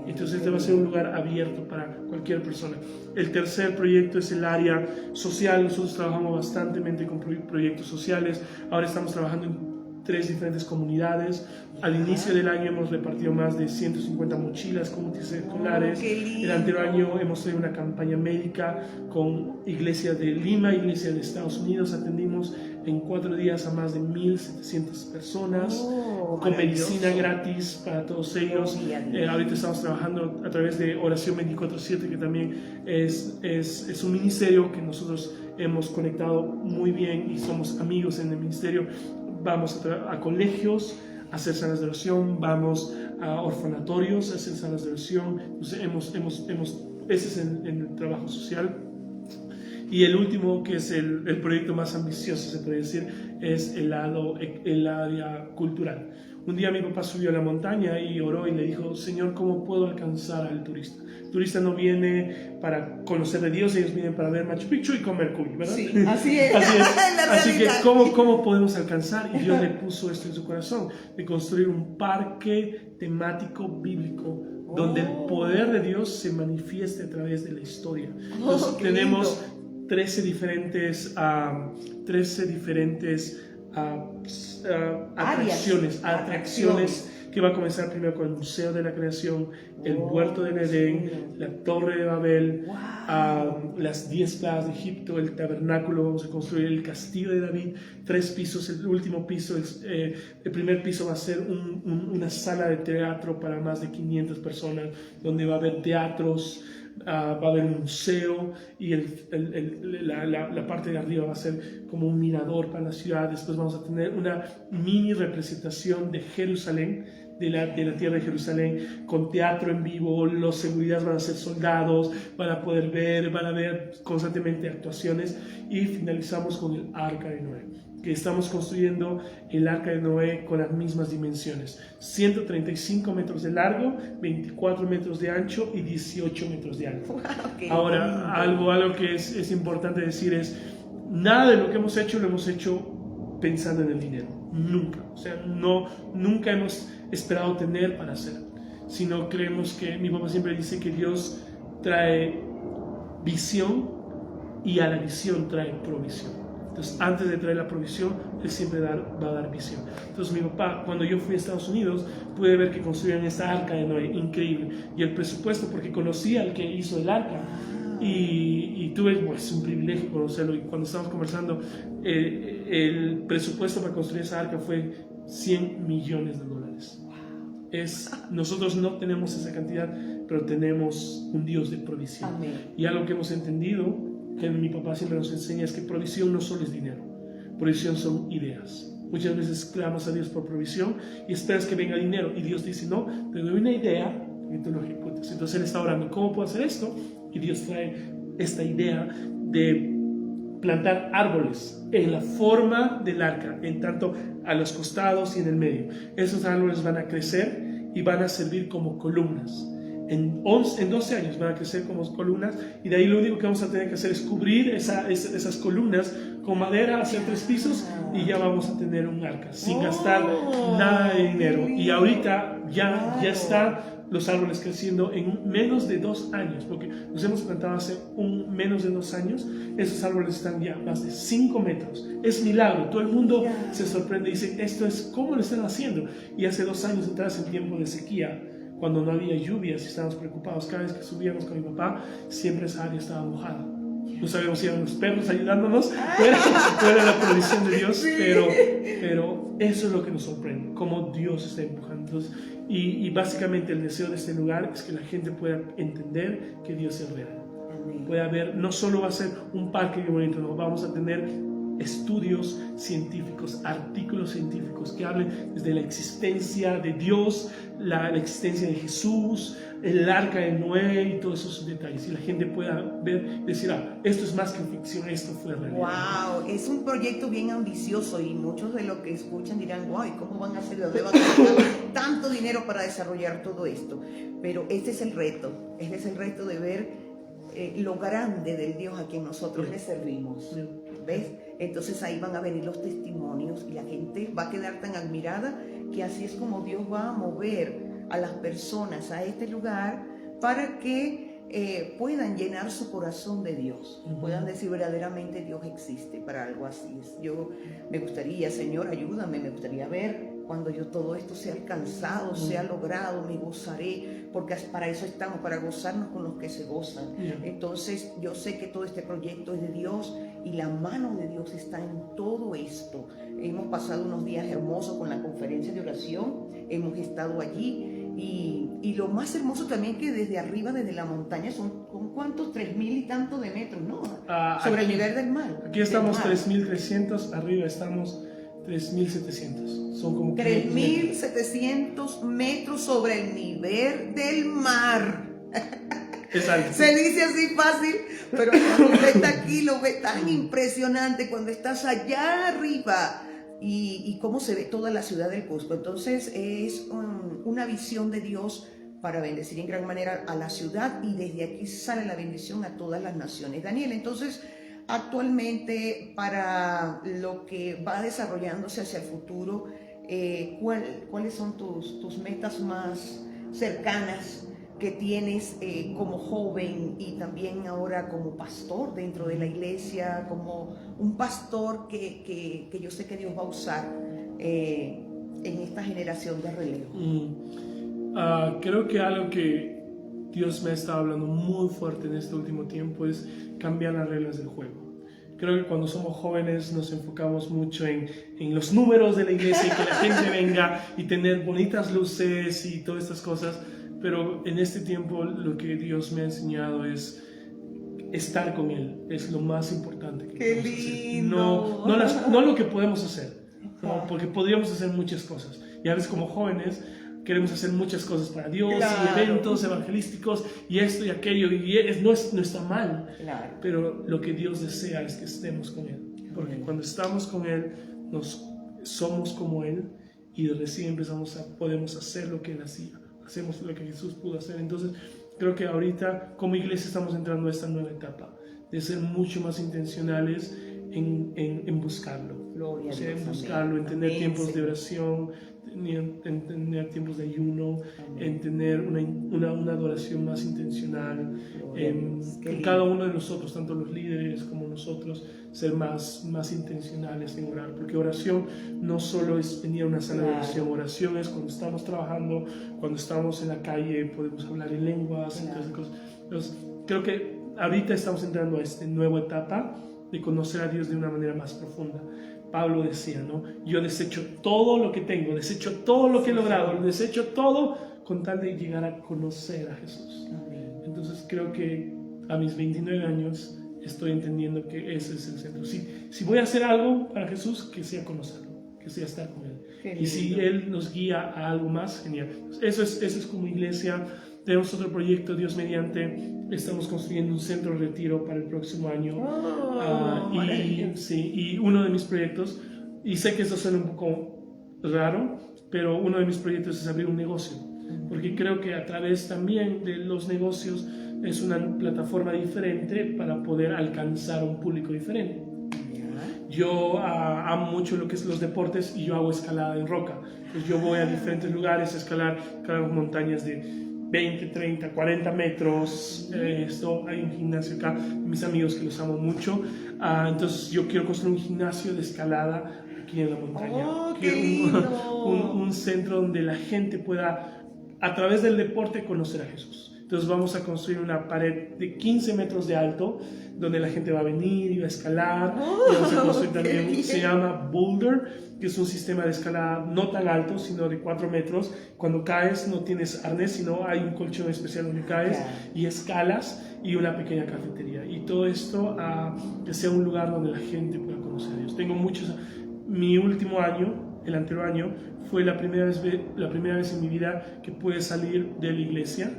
Entonces este va a ser un lugar abierto para cualquier persona. El tercer proyecto es el área social. Nosotros trabajamos bastantemente con proyectos sociales. Ahora estamos trabajando en 3 diferentes comunidades. Al inicio del año hemos repartido más de 150 mochilas con útiles escolares. El anterior año hemos hecho una campaña médica con iglesias de Lima, iglesias de Estados Unidos. Atendimos en 4 días a más de 1.700 personas con medicina gratis para todos ellos. Ahorita estamos trabajando a través de Oración 24/7, que también es un ministerio que nosotros hemos conectado muy bien y somos amigos en el ministerio. Vamos a colegios a hacer salas de oración, vamos a orfanatorios a hacer salas de oración. Entonces ese es el trabajo social. Y el último, que es el proyecto más ambicioso, se puede decir, es el área cultural. Un día mi papá subió a la montaña y oró y le dijo: Señor, ¿cómo puedo alcanzar al turista? El turista no viene para conocer de Dios, ellos vienen para ver Machu Picchu y comer cuy, ¿verdad? Sí, así es. Así que, ¿cómo podemos alcanzar? Y Dios le puso esto en su corazón, de construir un parque temático bíblico, donde el poder de Dios se manifieste a través de la historia. Entonces, tenemos 13 diferentes atracciones que va a comenzar primero con el Museo de la Creación, el Huerto del Edén, la Torre de Babel, las 10 plagas de Egipto, el tabernáculo. Vamos a construir el Castillo de David, 3 pisos. El último piso, el primer piso va a ser una sala de teatro para más de 500 personas, donde va a haber teatros. Va a haber un museo y la parte de arriba va a ser como un mirador para la ciudad. Después vamos a tener una mini representación de Jerusalén, de la tierra de Jerusalén, con teatro en vivo. Los seguridades van a ser soldados, van a ver constantemente actuaciones. Y finalizamos con el Arca de Noé, que estamos construyendo el Arca de Noé con las mismas dimensiones: 135 metros de largo, 24 metros de ancho y 18 metros de alto. Wow, ahora, algo que es importante decir es: nada de lo que hemos hecho lo hemos hecho pensando en el dinero. Nunca. O sea, nunca hemos esperado tener para hacer, sino creemos que mi papá siempre dice que Dios trae visión y a la visión trae provisión. Entonces, antes de traer la provisión, Él siempre va a dar visión. Entonces, mi papá, cuando yo fui a Estados Unidos, pude ver que construyeron esta Arca de Noé, increíble. Y el presupuesto, porque conocí al que hizo el arca, y tuve un privilegio conocerlo. Y cuando estábamos conversando, el presupuesto para construir esa arca fue $100 millones. Nosotros no tenemos esa cantidad, pero tenemos un Dios de provisión. Amén. Y algo que hemos entendido, que mi papá siempre nos enseña, es que provisión no solo es dinero, provisión son ideas. Muchas veces clamas a Dios por provisión y esperas que venga dinero, y Dios dice: no, te doy una idea y tú lo ejecutas. Entonces Él está orando: ¿cómo puedo hacer esto? Y Dios trae esta idea de plantar árboles en la forma del arca, en tanto a los costados y en el medio. Esos árboles van a crecer y van a servir como columnas. En 12 años van a crecer como columnas, y de ahí lo único que vamos a tener que hacer es cubrir esas columnas con madera, hacer 3 pisos, y ya vamos a tener un arca sin gastar nada de dinero. Y ahorita ya están los árboles creciendo en menos de 2 años, porque los hemos plantado hace menos de 2 años. Esos árboles están ya más de 5 metros. Es milagro. Todo el mundo se sorprende y dice: esto es, ¿cómo lo están haciendo? Y hace 2 años atrás, en tiempo de sequía, cuando no había lluvias y estábamos preocupados, cada vez que subíamos con mi papá, siempre esa área estaba mojada. No sabemos si eran los perros ayudándonos, fuera la provisión de Dios, pero eso es lo que nos sorprende, cómo Dios está empujando. Y básicamente el deseo de este lugar es que la gente pueda entender que Dios es real. Pueda ver, no solo va a ser un parque bonito, no, vamos a tener estudios científicos, artículos científicos que hablen desde la existencia de Dios, la existencia de Jesús, el arca de Noé y todos esos detalles. Y la gente pueda ver y decir, esto es más que ficción, esto fue realidad. Wow, es un proyecto bien ambicioso y muchos de los que escuchan dirán, wow, ¿y cómo van a hacer? ¿De dónde van a sacar tanto dinero para desarrollar todo esto? Pero este es el reto de ver lo grande del Dios a quien nosotros le servimos. ¿Ves? Entonces ahí van a venir los testimonios y la gente va a quedar tan admirada que así es como Dios va a mover a las personas a este lugar para que puedan llenar su corazón de Dios, puedan decir verdaderamente Dios existe para algo así. Yo me gustaría, Señor, ayúdame, me gustaría ver cuando yo todo esto sea alcanzado, sea logrado, me gozaré, porque para eso estamos, para gozarnos con los que se gozan. Entonces yo sé que todo este proyecto es de Dios y la mano de Dios está en todo esto. Hemos pasado unos días hermosos con la conferencia de oración, hemos estado allí y lo más hermoso también que desde arriba, desde la montaña, son ¿cuántos? 3.000 y tanto de metros, ¿no? Sobre el nivel del mar. Aquí estamos 3.300, arriba estamos 3.700. Son como 3.700 metros sobre el nivel del mar. Es alto. Se dice así fácil, pero cuando usted está aquí lo ve tan impresionante cuando estás allá arriba y cómo se ve toda la ciudad del Cusco. Entonces es una visión de Dios para bendecir en gran manera a la ciudad y desde aquí sale la bendición a todas las naciones. Daniel, entonces actualmente para lo que va desarrollándose hacia el futuro, ¿cuáles son tus metas más cercanas que tienes como joven y también ahora como pastor dentro de la iglesia, como un pastor que yo sé que Dios va a usar en esta generación de relevo? Creo que algo que Dios me ha estado hablando muy fuerte en este último tiempo es cambiar las reglas del juego. Creo que cuando somos jóvenes nos enfocamos mucho en los números de la iglesia y que la gente venga y tener bonitas luces y todas estas cosas, pero en este tiempo lo que Dios me ha enseñado es estar con Él, es lo más importante que ¡Qué podemos lindo! hacer. No lo que podemos hacer, ¿no? Porque podríamos hacer muchas cosas y a veces como jóvenes queremos hacer muchas cosas para Dios, claro, y eventos evangelísticos y esto y aquello, y no está mal, claro, pero lo que Dios desea es que estemos con Él, porque cuando estamos con Él somos como Él y recién podemos hacer lo que Él hacía, hacemos lo que Jesús pudo hacer. Entonces creo que ahorita como iglesia estamos entrando a esta nueva etapa de ser mucho más intencionales en buscarlo, Gloria a Dios, en buscarlo, en tener amén, tiempos Señor. de oración, en tener tiempos de ayuno, en tener una adoración más intencional, en cada uno de nosotros, tanto los líderes como nosotros, ser más intencionales en orar, porque oración no solo es venir a una sala de oración, oración es cuando estamos trabajando, cuando estamos en la calle, podemos hablar en lenguas, entonces creo que ahorita estamos entrando a esta nueva etapa de conocer a Dios de una manera más profunda. Pablo decía, ¿no? Yo desecho todo lo que tengo, desecho todo lo que he logrado, desecho todo con tal de llegar a conocer a Jesús. Entonces creo que a mis 29 años estoy entendiendo que ese es el centro. Si voy a hacer algo para Jesús, que sea conocerlo, que sea estar con Él. Y si Él nos guía a algo más, genial. Eso es como iglesia. Tenemos otro proyecto, Dios mediante, estamos construyendo un centro de retiro para el próximo año. Y uno de mis proyectos, y sé que eso suena un poco raro, pero uno de mis proyectos es abrir un negocio, porque creo que a través también de los negocios es una plataforma diferente para poder alcanzar a un público diferente. Yo amo mucho lo que es los deportes y yo hago escalada en roca. Pues yo voy a diferentes lugares a escalar montañas de 20, 30, 40 metros. Hay un gimnasio acá, mis amigos que los amo mucho. Entonces yo quiero construir un gimnasio de escalada aquí en la montaña. ¡Qué un centro donde la gente pueda, a través del deporte, conocer a Jesús. Entonces vamos a construir una pared de 15 metros de alto, donde la gente va a venir y va a escalar. Y vamos a construir también, se llama Boulder, que es un sistema de escalada no tan alto, sino de 4 metros. Cuando caes no tienes arnés, sino hay un colchón especial donde caes y escalas, y una pequeña cafetería. Y todo esto que sea un lugar donde la gente pueda conocer a Dios. Tengo muchos... Mi último año, el anterior año, fue la primera vez en mi vida que pude salir de la iglesia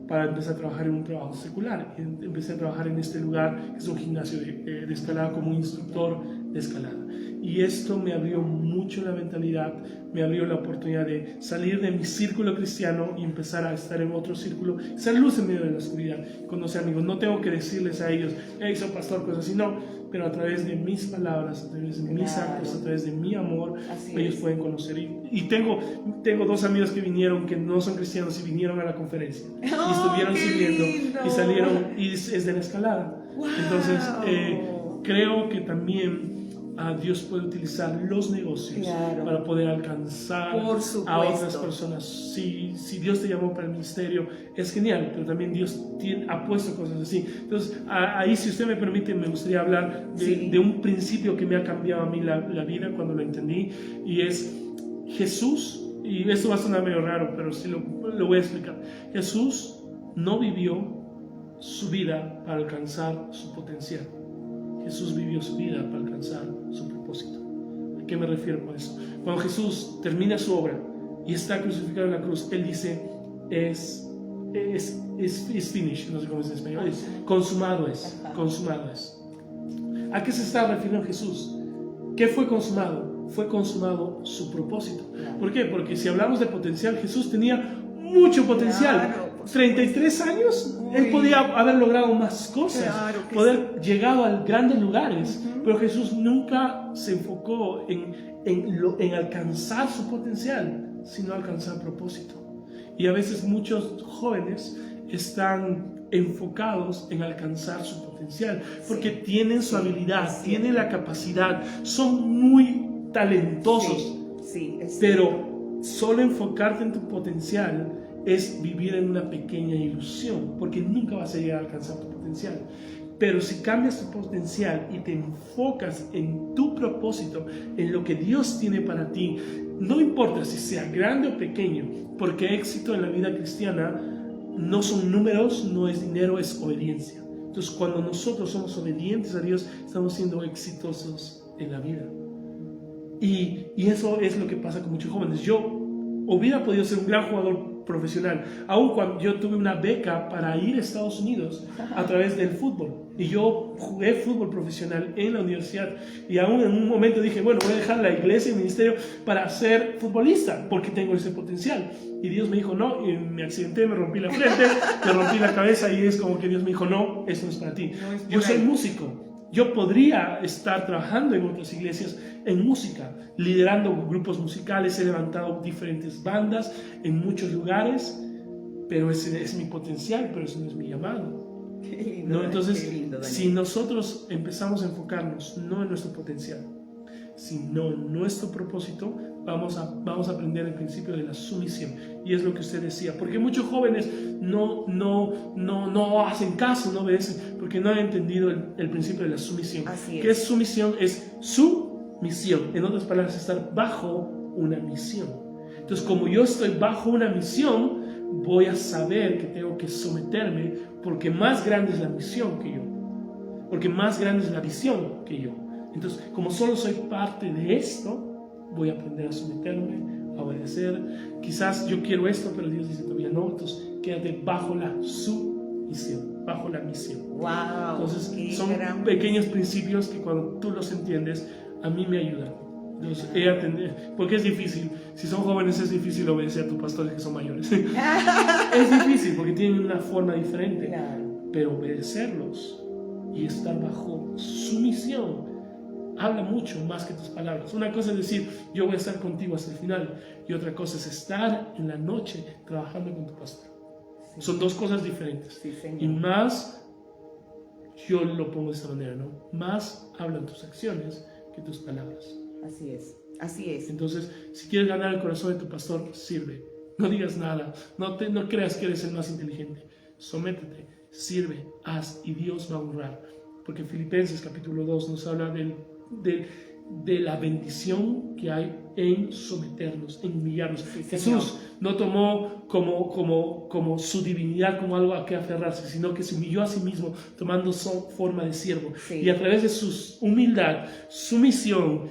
para empezar a trabajar en un trabajo secular. Empecé a trabajar en este lugar, que es un gimnasio de escalada, como un instructor de escalada. Y esto me abrió mucho la mentalidad, me abrió la oportunidad de salir de mi círculo cristiano y empezar a estar en otro círculo, ser luz en medio de la oscuridad, conocer amigos. No tengo que decirles a ellos, hey, soy pastor, cosas así, no, pero a través de mis palabras, a través de mis actos, a través de mi amor, ellos pueden conocer. Y tengo 2 amigos que vinieron, que no son cristianos, y vinieron a la conferencia, y estuvieron sirviendo, y salieron, y es de la escalada. Wow. Entonces, creo que también Dios puede utilizar los negocios para poder alcanzar a otras personas. Si Dios te llamó para el ministerio, es genial, pero también Dios ha puesto cosas así. Entonces, ahí, si usted me permite, me gustaría hablar de un principio que me ha cambiado a mí la vida cuando lo entendí, y es Jesús, y esto va a sonar medio raro, pero sí lo voy a explicar. Jesús no vivió su vida para alcanzar su potencial. Jesús vivió su vida para alcanzar su propósito. ¿A qué me refiero con eso? Cuando Jesús termina su obra y está crucificado en la cruz, Él dice, es finished, no sé cómo es en español, consumado es. ¿A qué se está refiriendo Jesús? ¿Qué fue consumado? Fue consumado su propósito. ¿Por qué? Porque si hablamos de potencial, Jesús tenía mucho potencial. 33 años, Él podía haber logrado más cosas, poder llegar a grandes lugares, pero Jesús nunca se enfocó en alcanzar su potencial, sino alcanzar propósito. Y a veces muchos jóvenes están enfocados en alcanzar su potencial, porque tienen su habilidad, tienen la capacidad, son muy talentosos, pero solo enfocarte en tu potencial es vivir en una pequeña ilusión, porque nunca vas a llegar a alcanzar tu potencial. Pero si cambias tu potencial y te enfocas en tu propósito, en lo que Dios tiene para ti, no importa si sea grande o pequeño, porque éxito en la vida cristiana no son números, no es dinero, es obediencia. Entonces, cuando nosotros somos obedientes a Dios, estamos siendo exitosos en la vida. Y eso es lo que pasa con muchos jóvenes. Yo hubiera podido ser un gran jugador profesional, aun cuando yo tuve una beca para ir a Estados Unidos a través del fútbol, y yo jugué fútbol profesional en la universidad, y aún en un momento dije, bueno, voy a dejar la iglesia y el ministerio para ser futbolista, porque tengo ese potencial. Y Dios me dijo no, y me accidenté, me rompí la frente, me rompí la cabeza, y es como que Dios me dijo no, eso no es para ti. Yo soy músico. Yo podría estar trabajando en otras iglesias en música, liderando grupos musicales, he levantado diferentes bandas en muchos lugares, pero ese es mi potencial, pero eso no es mi llamado. ¿No? Entonces, si nosotros empezamos a enfocarnos no en nuestro potencial, sino en nuestro propósito, vamos a aprender el principio de la sumisión. Y es lo que usted decía, porque muchos jóvenes no hacen caso, no obedecen, porque no han entendido el principio de la sumisión. ¿Qué es sumisión? Es su misión. En otras palabras, estar bajo una misión. Entonces, como yo estoy bajo una misión, voy a saber que tengo que someterme, porque más grande es la misión que yo, porque más grande es la visión que yo. Entonces, como solo soy parte de esto, voy a aprender a someterme, a obedecer. Quizás yo quiero esto, pero Dios dice todavía no, entonces quédate bajo la sumisión, bajo la misión. Wow, entonces, son pequeños principios que cuando tú los entiendes, a mí me ayudan. Entonces, porque es difícil, si son jóvenes es difícil obedecer a tus pastores que son mayores. Es difícil porque tienen una forma diferente, pero obedecerlos y estar bajo su misión habla mucho más que tus palabras. Una cosa es decir, yo voy a estar contigo hasta el final, y otra cosa es estar en la noche trabajando con tu pastor. Son dos cosas diferentes. Y más, yo lo pongo de esta manera, ¿no? Más hablan tus acciones que tus palabras. Así es, así es. Entonces, si quieres ganar el corazón de tu pastor, sirve. No digas nada, no creas que eres el más inteligente. sométete, sirve, haz y Dios va a honrar. Porque Filipenses capítulo 2 nos habla de la bendición que hay en someternos, en humillarnos. Sí, Jesús no tomó como su divinidad como algo a que aferrarse, sino que se humilló a sí mismo tomando forma de siervo. Sí. Y a través de su humildad, sumisión,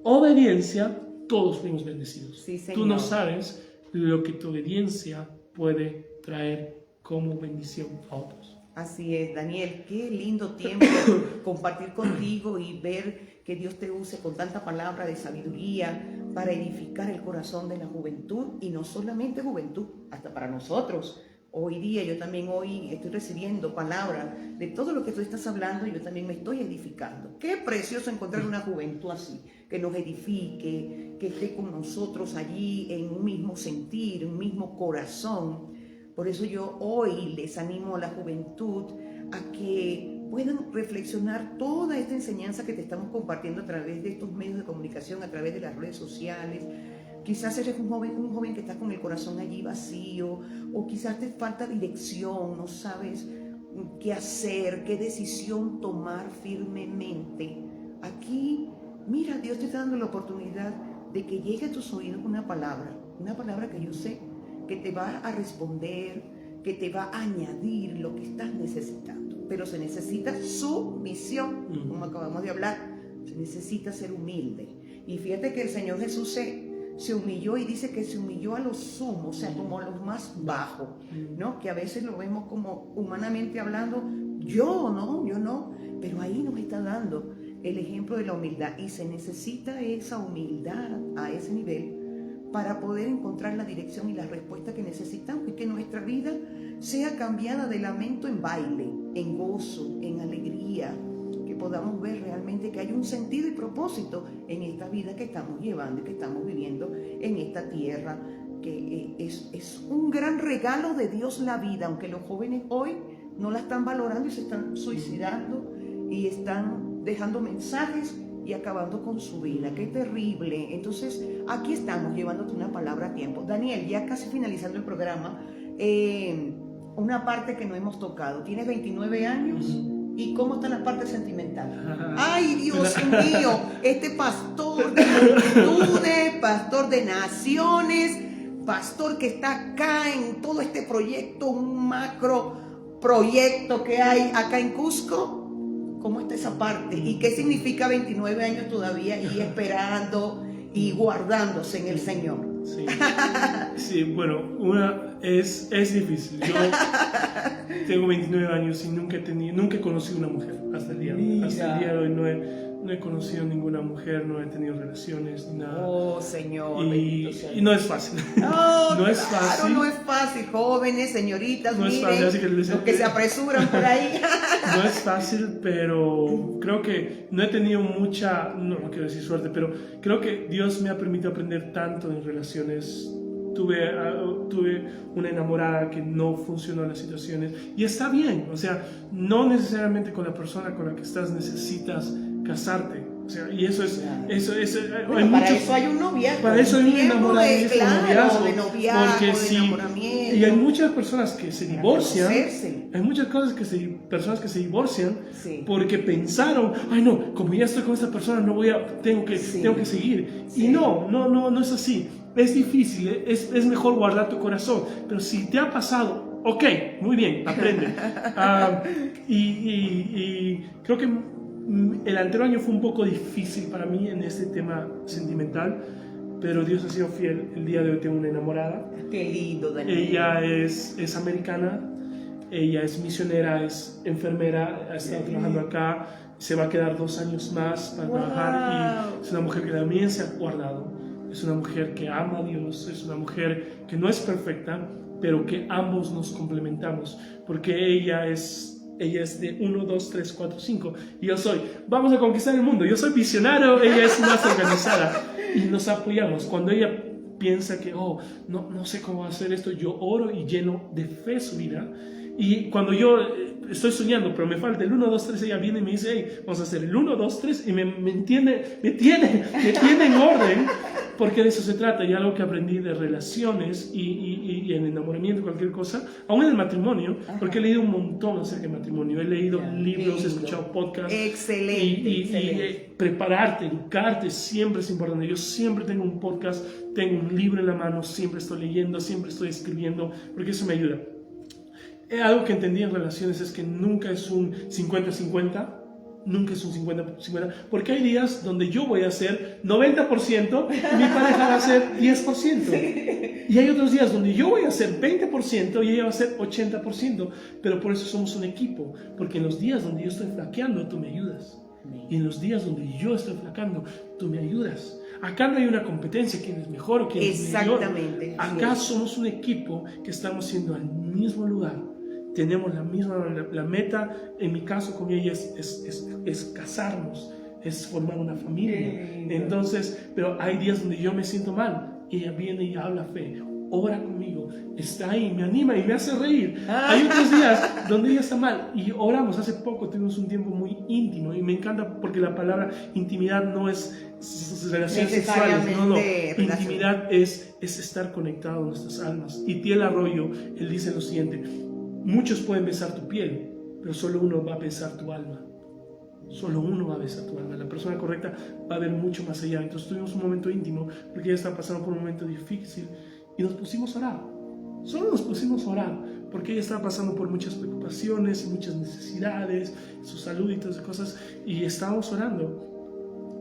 obediencia, todos fuimos bendecidos. Sí, Tú no sabes lo que tu obediencia puede traer como bendición a otros. Así es, Daniel, qué lindo tiempo compartir contigo y ver que Dios te use con tanta palabra de sabiduría para edificar el corazón de la juventud, y no solamente juventud, hasta para nosotros. Hoy día yo también estoy recibiendo palabra de todo lo que tú estás hablando, y yo también me estoy edificando. Qué precioso encontrar una juventud así, que nos edifique, que esté con nosotros allí en un mismo sentir, un mismo corazón. Por eso yo hoy les animo a la juventud a que puedan reflexionar toda esta enseñanza que te estamos compartiendo a través de estos medios de comunicación, a través de las redes sociales. Quizás eres un joven que está con el corazón allí vacío, o quizás te falta dirección, no sabes qué hacer, qué decisión tomar firmemente. Aquí, mira, Dios te está dando la oportunidad de que llegue a tus oídos una palabra que yo sé que te va a responder, que te va a añadir lo que estás necesitando. Pero se necesita sumisión, como acabamos de hablar. Se necesita ser humilde. Y fíjate que el Señor Jesús se humilló, y dice que se humilló a los sumos, o sea, como a los más bajos, ¿no? Que a veces lo vemos como humanamente hablando, yo no, pero ahí nos está dando el ejemplo de la humildad, y se necesita esa humildad a ese nivel para poder encontrar la dirección y la respuesta que necesitamos, y que nuestra vida sea cambiada de lamento en baile, en gozo, en alegría, que podamos ver realmente que hay un sentido y propósito en esta vida que estamos llevando y que estamos viviendo en esta tierra, que es un gran regalo de Dios la vida, aunque los jóvenes hoy no la están valorando y se están suicidando y están dejando mensajes y acabando con su vida. ¡Qué terrible! Entonces, aquí estamos llevándote una palabra a tiempo. Daniel, ya casi finalizando el programa, una parte que no hemos tocado. Tienes 29 años, ¿y cómo está la parte sentimental? ¡Ay, Dios mío! Este pastor de multitudes, pastor de naciones, pastor que está acá en todo este proyecto, un macro proyecto que hay acá en Cusco. ¿Cómo está esa parte? ¿Y qué significa 29 años todavía y esperando y guardándose en el Señor? Sí, sí, bueno, es difícil. Yo tengo 29 años y nunca he conocido una mujer hasta el día de hoy. No he conocido ninguna mujer, no he tenido relaciones ni nada. Oh, Señor. Y no es fácil. No es fácil. No es fácil, jóvenes, señoritas, no miren, es fácil, así que los que se apresuran por ahí. No es fácil, pero creo que no he tenido no quiero decir suerte, pero creo que Dios me ha permitido aprender tanto en relaciones. Tuve una enamorada que no funcionó en las situaciones, y está bien, o sea, no necesariamente con la persona con la que estás necesitas casarte, o sea, y eso es, bueno, para eso hay un noviazgo, para eso hay un enamoramiento, de noviazgo, porque de enamoramiento. Y hay muchas personas que se divorcian, hay muchas personas que se divorcian sí. porque pensaron, ay no, como ya estoy con esta persona tengo que seguir, sí. Y no es así. Es difícil, es mejor guardar tu corazón, pero si te ha pasado, ok, muy bien, aprende. Y creo que el anterior año fue un poco difícil para mí en este tema sentimental, pero Dios ha sido fiel. El día de hoy tengo una enamorada. Qué lindo, Daniel. Ella es americana, ella es misionera, es enfermera, ha estado trabajando acá, se va a quedar 2 años más para trabajar, y es una mujer que también se ha guardado. Es una mujer que ama a Dios, es una mujer que no es perfecta, pero que ambos nos complementamos, porque ella es de 1, 2, 3, 4, 5, y yo vamos a conquistar el mundo, yo soy visionario, ella es más organizada, y nos apoyamos. Cuando ella piensa que, no sé cómo hacer esto, yo oro y lleno de fe su vida, y cuando yo estoy soñando, pero me falta el 1, 2, 3, ella viene y me dice, hey, vamos a hacer el 1, 2, 3, y me tiene en orden, Porque de eso se trata, y algo que aprendí de relaciones y en enamoramiento, cualquier cosa, aún en el matrimonio, porque he leído un montón acerca del matrimonio, he leído libros, he escuchado podcasts. Excelente. Prepararte, educarte siempre es importante. Yo siempre tengo un podcast, tengo un libro en la mano, siempre estoy leyendo, siempre estoy escribiendo, porque eso me ayuda. Algo que entendí en relaciones es que nunca es un 50-50, nunca es un 50-50, porque hay días donde yo voy a hacer 90% y mi pareja va a hacer 10%. Y hay otros días donde yo voy a hacer 20% y ella va a hacer 80%. Pero por eso somos un equipo, porque en los días donde yo estoy flaqueando, tú me ayudas. Y en los días donde yo estoy flaqueando, tú me ayudas. Acá no hay una competencia, quién es mejor o quién es mejor. Exactamente. Acá somos un equipo que estamos yendo al mismo lugar. Tenemos la meta, en mi caso con ella es casarnos, es formar una familia. Entonces, pero hay días donde yo me siento mal, ella viene y habla fe, ora conmigo, está ahí, me anima y me hace reír. Hay otros días donde ella está mal y oramos. Hace poco tuvimos un tiempo muy íntimo y me encanta porque la palabra intimidad no es relaciones sexuales, no. Intimidad es estar conectados a nuestras almas. Y Tiel Arroyo, él dice lo siguiente: muchos pueden besar tu piel, pero solo uno va a besar tu alma. Solo uno va a besar tu alma. La persona correcta va a ver mucho más allá. Entonces tuvimos un momento íntimo porque ella estaba pasando por un momento difícil y nos pusimos a orar. Solo nos pusimos a orar porque ella estaba pasando por muchas preocupaciones y muchas necesidades, su salud y todas esas cosas, y estábamos orando.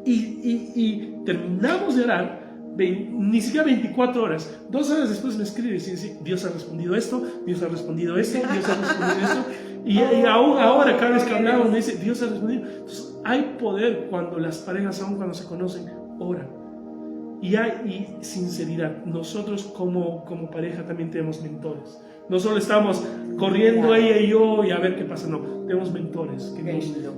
Y terminamos de orar. Ni siquiera 24 horas, 2 horas después me escribe y dice: Dios ha respondido esto, Dios ha respondido esto, Dios ha respondido esto. Y aún ahora, cada vez que hablamos, me dice: Dios ha respondido. Entonces, hay poder cuando las parejas, aún cuando se conocen, oran. Y hay sinceridad. Nosotros como pareja también tenemos mentores. No solo estamos corriendo ella y yo y a ver qué pasa, no. Tenemos mentores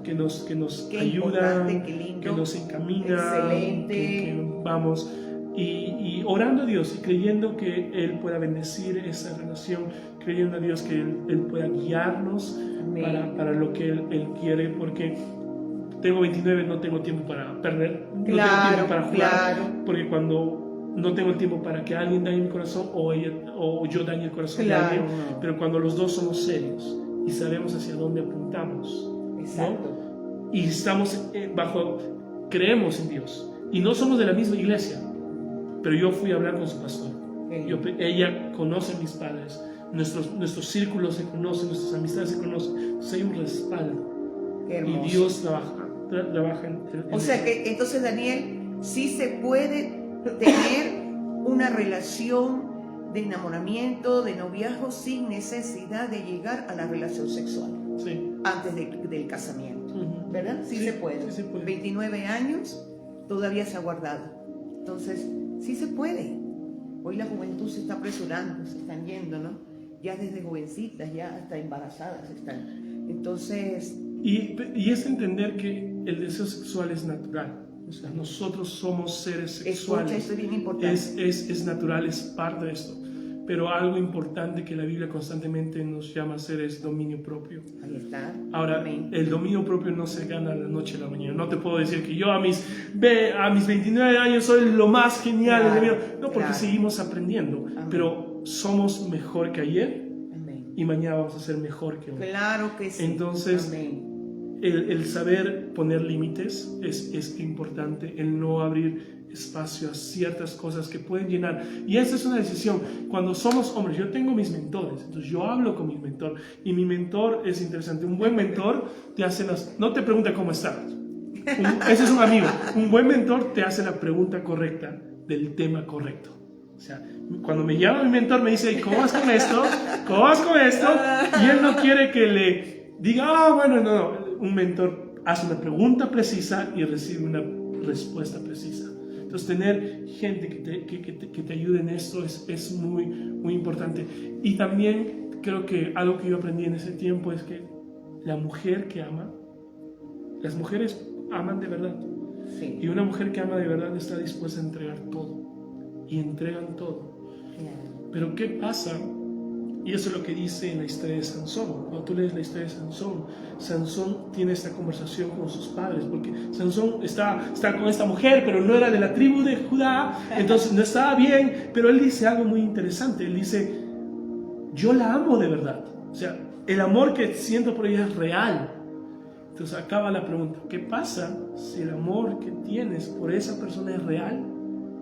que nos ayudan, que nos encaminan, que vamos. Y orando a Dios y creyendo que Él pueda bendecir esa relación, creyendo a Dios que Él pueda guiarnos para lo que Él quiere, porque tengo 29, no tengo tiempo para perder, no tengo tiempo para jugar, porque cuando no tengo tiempo para que alguien dañe mi corazón o yo dañe el corazón de alguien, pero cuando los dos somos serios y sabemos hacia dónde apuntamos, ¿no? Y estamos creemos en Dios y no somos de la misma iglesia, pero yo fui a hablar con su pastor. Ella conoce a mis padres, nuestros círculos se conocen, nuestras amistades se conocen. Entonces hay un respaldo. Y Dios trabaja en o sea que entonces, Daniel, sí se puede tener una relación de enamoramiento, de noviazgo, sin necesidad de llegar a la relación sexual. Sí. Antes del casamiento, ¿verdad? Sí se puede. 29 años todavía se ha guardado. Entonces, sí se puede. Hoy la juventud se está apresurando, se están yendo, ¿no? Ya desde jovencitas, ya hasta embarazadas están. Entonces... Y es entender que el deseo sexual es natural. O sea, nosotros somos seres sexuales. Esto es bien importante. Es natural, es parte de esto. Pero algo importante que la Biblia constantemente nos llama a hacer es dominio propio. Ahí está. Ahora, el dominio propio no se gana de la noche a la mañana. No te puedo decir que yo a mis 29 años soy lo más genial. Claro, no, porque seguimos aprendiendo. Amén. Pero somos mejor que ayer. Amén. Y mañana vamos a ser mejor que hoy. Claro que sí. Entonces, el saber poner límites es importante. El no abrir espacio a ciertas cosas que pueden llenar, y esa es una decisión. Cuando somos hombres, yo tengo mis mentores, entonces yo hablo con mi mentor, y mi mentor es interesante. Un buen mentor te hace no te pregunta cómo estás, ese es un amigo. Un buen mentor te hace la pregunta correcta del tema correcto. O sea, cuando me llama mi mentor me dice: ¿cómo vas con esto? ¿Cómo vas con esto? Y él no quiere que le diga: bueno, no. Un mentor hace una pregunta precisa y recibe una respuesta precisa. Entonces, tener gente que te ayude en esto es muy, muy importante. Y también creo que algo que yo aprendí en ese tiempo es que la mujer que ama, las mujeres aman de verdad. Sí. Y una mujer que ama de verdad está dispuesta a entregar todo. Y entregan todo. Yeah. Pero ¿qué pasa Y eso es lo que dice en la historia de Sansón. Cuando tú lees la historia de Sansón, Sansón tiene esta conversación con sus padres, porque Sansón está con esta mujer, pero no era de la tribu de Judá, entonces no estaba bien, pero él dice algo muy interesante. Él dice, yo la amo de verdad. O sea, el amor que siento por ella es real. Entonces acaba la pregunta, ¿qué pasa si el amor que tienes por esa persona es real,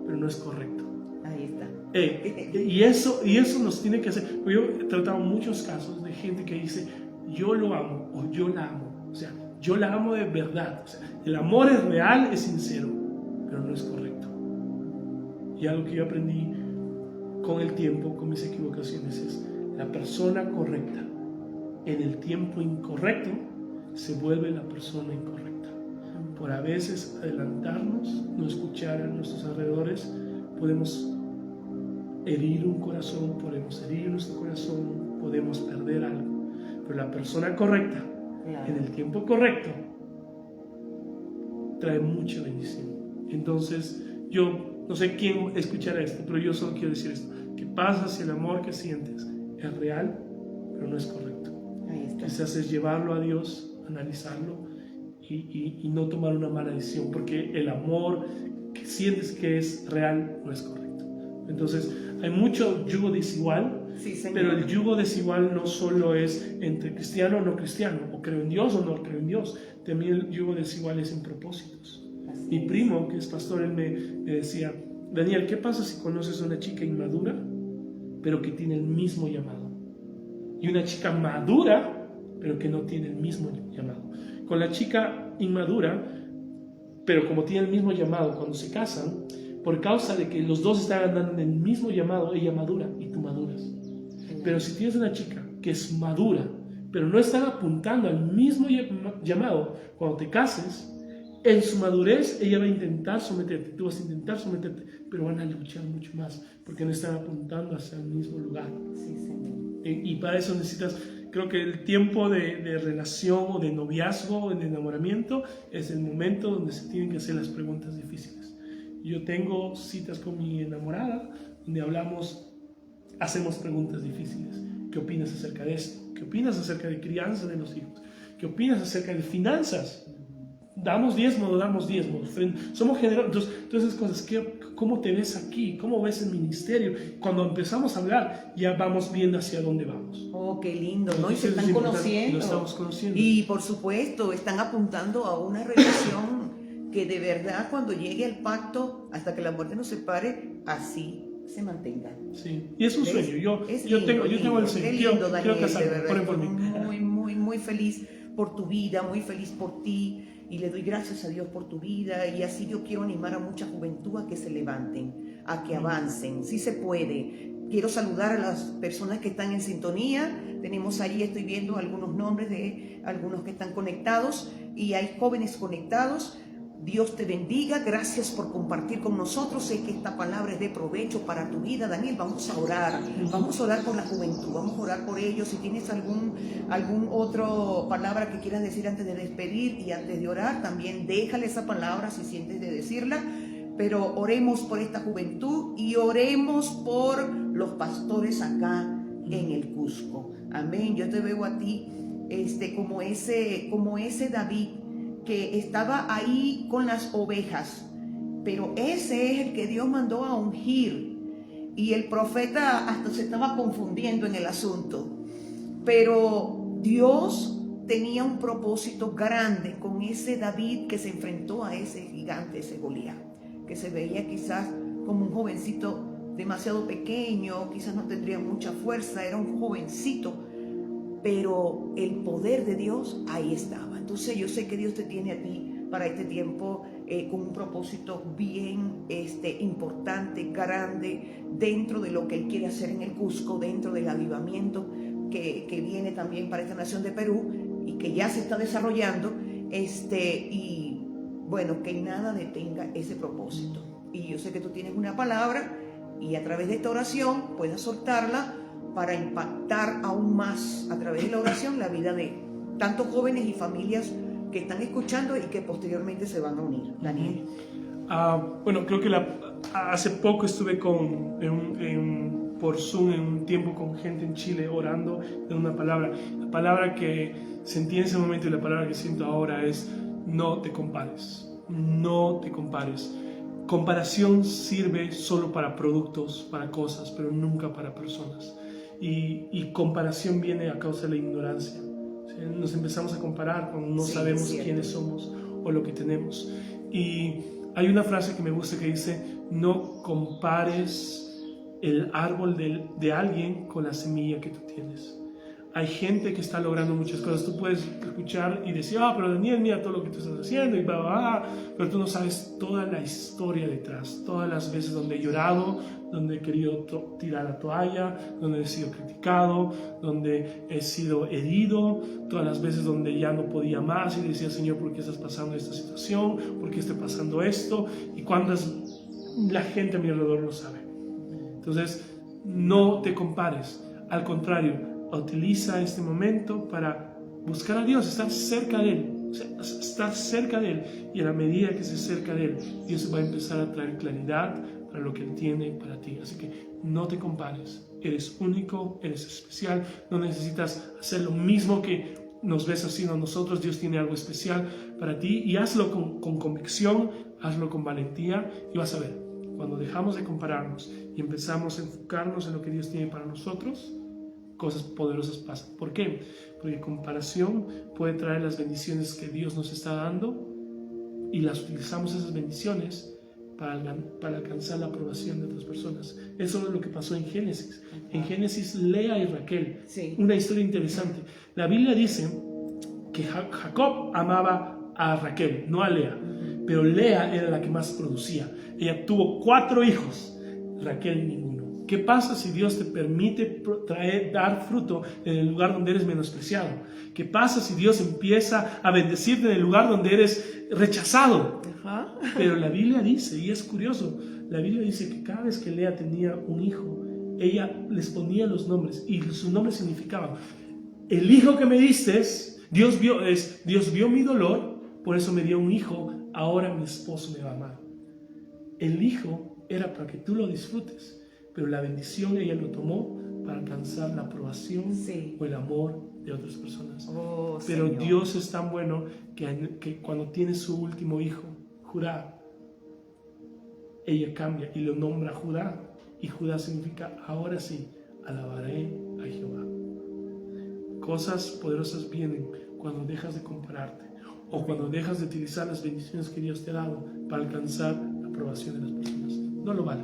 pero no es correcto? Ahí está. Y eso nos tiene que hacer. Yo he tratado muchos casos de gente que dice, yo lo amo o yo la amo. O sea, yo la amo de verdad. O sea, el amor es real, es sincero, pero no es correcto. Y algo que yo aprendí con el tiempo, con mis equivocaciones, es la persona correcta en el tiempo incorrecto se vuelve la persona incorrecta. Por a veces adelantarnos, no escuchar a nuestros alrededores, podemos herir un corazón, podemos herir nuestro corazón, podemos perder algo. Pero la persona correcta, en el tiempo correcto, trae mucha bendición. Entonces, yo no sé quién escuchará esto, pero yo solo quiero decir esto. ¿Qué pasa si el amor que sientes es real, pero no es correcto? Ahí está. Quizás es llevarlo a Dios, analizarlo y no tomar una mala decisión, porque el amor que sientes que es real no es correcto. Entonces, hay mucho yugo desigual, Sí, señor. pero el yugo desigual no solo es entre cristiano o no cristiano, o creo en Dios o no creo en Dios, también el yugo desigual es en propósitos. Mi primo, que es pastor, él me decía, Daniel, ¿qué pasa si conoces a una chica inmadura, pero que tiene el mismo llamado? Y una chica madura, pero que no tiene el mismo llamado. Con la chica inmadura, pero como tiene el mismo llamado, cuando se casan, por causa de que los dos están andando en el mismo llamado, ella madura y tú maduras. Pero si tienes una chica que es madura, pero no están apuntando al mismo llamado, cuando te cases, en su madurez ella va a intentar someterte, tú vas a intentar someterte, pero van a luchar mucho más, porque no están apuntando hacia el mismo lugar. Sí, señor. Y para eso necesitas, creo que el tiempo de relación o de noviazgo o de enamoramiento es el momento donde se tienen que hacer las preguntas difíciles. Yo tengo citas con mi enamorada donde hacemos preguntas difíciles. ¿Qué opinas acerca de esto? ¿Qué opinas acerca de crianza de los hijos? ¿Qué opinas acerca de finanzas? ¿Damos diezmo o no damos diezmo? ¿Somos generosos? Entonces, cosas, ¿cómo te ves aquí? ¿Cómo ves el ministerio? Cuando empezamos a hablar, ya vamos viendo hacia dónde vamos. Oh, qué lindo, ¿no? Y Entonces, se están conociendo. Lo estamos conociendo. Y por supuesto, están apuntando a una relación que de verdad cuando llegue el pacto, hasta que la muerte nos separe, así se mantenga. Sí, y es un sueño. Yo tengo el sueño. Qué lindo, Daniel, quiero casarme. de verdad. Por mí. Muy feliz por tu vida, muy feliz por ti. Y le doy gracias a Dios por tu vida. Y así yo quiero animar a mucha juventud a que se levanten, a que avancen. Sí se puede. Quiero saludar a las personas que están en sintonía. Tenemos ahí, estoy viendo algunos nombres de algunos que están conectados. Y hay jóvenes conectados. Dios te bendiga, gracias por compartir con nosotros. Sé que esta palabra es de provecho para tu vida. Daniel, vamos a orar por la juventud, vamos a orar por ellos. Si tienes algún otro palabra que quieras decir antes de despedir y antes de orar, también déjale esa palabra si sientes de decirla. Pero oremos por esta juventud y oremos por los pastores acá en el Cusco. Amén. Yo te veo a ti como ese David que estaba ahí con las ovejas, pero ese es el que Dios mandó a ungir, y el profeta hasta se estaba confundiendo en el asunto, pero Dios tenía un propósito grande con ese David que se enfrentó a ese gigante, ese Goliat, que se veía quizás como un jovencito demasiado pequeño, quizás no tendría mucha fuerza, era un jovencito, pero el poder de Dios ahí estaba. Entonces yo sé que Dios te tiene a ti para este tiempo con un propósito bien importante, grande, dentro de lo que Él quiere hacer en el Cusco, dentro del avivamiento que viene también para esta nación de Perú y que ya se está desarrollando, y bueno, que nada detenga ese propósito. Y yo sé que tú tienes una palabra y a través de esta oración puedas soltarla para impactar aún más a través de la oración la vida de tantos jóvenes y familias que están escuchando y que posteriormente se van a unir. Daniel. Bueno, creo que hace poco estuve en por Zoom en un tiempo con gente en Chile orando en una palabra. La palabra que sentí en ese momento y la palabra que siento ahora es: no te compares, no te compares. Comparación sirve solo para productos, para cosas, pero nunca para personas. Y comparación viene a causa de la ignorancia. ¿Sí? Nos empezamos a comparar cuando no sabemos quiénes somos o lo que tenemos. Y hay una frase que me gusta que dice: no compares el árbol de alguien con la semilla que tú tienes. Hay gente que está logrando muchas cosas. Tú puedes escuchar y decir: pero Daniel, mira todo lo que tú estás haciendo, y bla, bla, bla. Pero tú no sabes toda la historia detrás, todas las veces donde he llorado, donde he querido tirar la toalla, donde he sido criticado, donde he sido herido, todas las veces donde ya no podía más y decía: Señor, ¿por qué estás pasando esta situación? ¿Por qué está pasando esto? Y cuántas la gente a mi alrededor lo sabe. Entonces, no te compares. Al contrario, utiliza este momento para buscar a Dios, estar cerca de Él. O sea, estar cerca de Él. Y a la medida que se cerca de Él, Dios va a empezar a traer claridad para lo que Él tiene para ti. Así que no te compares. Eres único, eres especial. No necesitas hacer lo mismo que nos ves haciendo nosotros. Dios tiene algo especial para ti. Y hazlo con convicción, hazlo con valentía, y vas a ver. Cuando dejamos de compararnos y empezamos a enfocarnos en lo que Dios tiene para nosotros, cosas poderosas pasan. ¿Por qué? Porque comparación puede traer las bendiciones que Dios nos está dando, y las utilizamos, esas bendiciones, para alcanzar la aprobación de otras personas. Eso es lo que pasó en Génesis. En Génesis, Lea y Raquel. Sí. Una historia interesante. La Biblia dice que Jacob amaba a Raquel, no a Lea. Pero Lea era la que más producía. Ella tuvo 4 hijos, Raquel ninguno. ¿Qué pasa si Dios te permite dar fruto en el lugar donde eres menospreciado? ¿Qué pasa si Dios empieza a bendecirte en el lugar donde eres rechazado? Pero la Biblia dice, y es curioso, la Biblia dice que cada vez que Lea tenía un hijo, ella les ponía los nombres, y sus nombres significaban: el hijo que me diste, Dios vio mi dolor, por eso me dio un hijo, ahora mi esposo me va a amar. El hijo era para que tú lo disfrutes, pero la bendición ella lo tomó para alcanzar la aprobación o el amor de otras personas. Pero Señor, Dios es tan bueno que cuando tiene su último hijo, Judá, ella cambia y lo nombra Judá, y Judá significa: ahora sí, alabaré a Jehová. Cosas poderosas vienen cuando dejas de compararte, o cuando dejas de utilizar las bendiciones que Dios te ha dado para alcanzar la aprobación de las personas. No lo vale.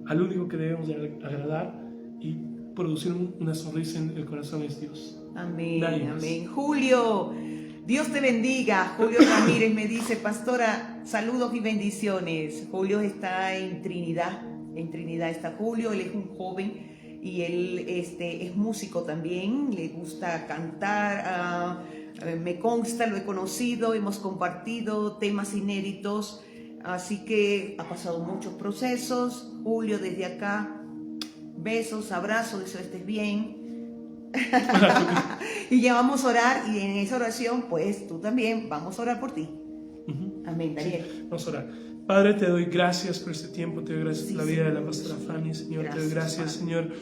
Al único que debemos de agradar y producir una sonrisa en el corazón es Dios. Amén, amén. Julio, Dios te bendiga. Julio Ramírez me dice: pastora, saludos y bendiciones. Julio está en Trinidad está Julio. Él es un joven y él es músico también, le gusta cantar. Me consta, lo he conocido, hemos compartido temas inéditos, así que ha pasado muchos procesos. Julio, desde acá, besos, abrazos, deseo estés bien. Y ya vamos a orar, y en esa oración, pues tú también, vamos a orar por ti. Amén, Daniel. Sí, vamos a orar. Padre, te doy gracias por este tiempo, te doy gracias por la vida de la pastora Fanny, Señor. Gracias, te doy gracias, Padre. Señor,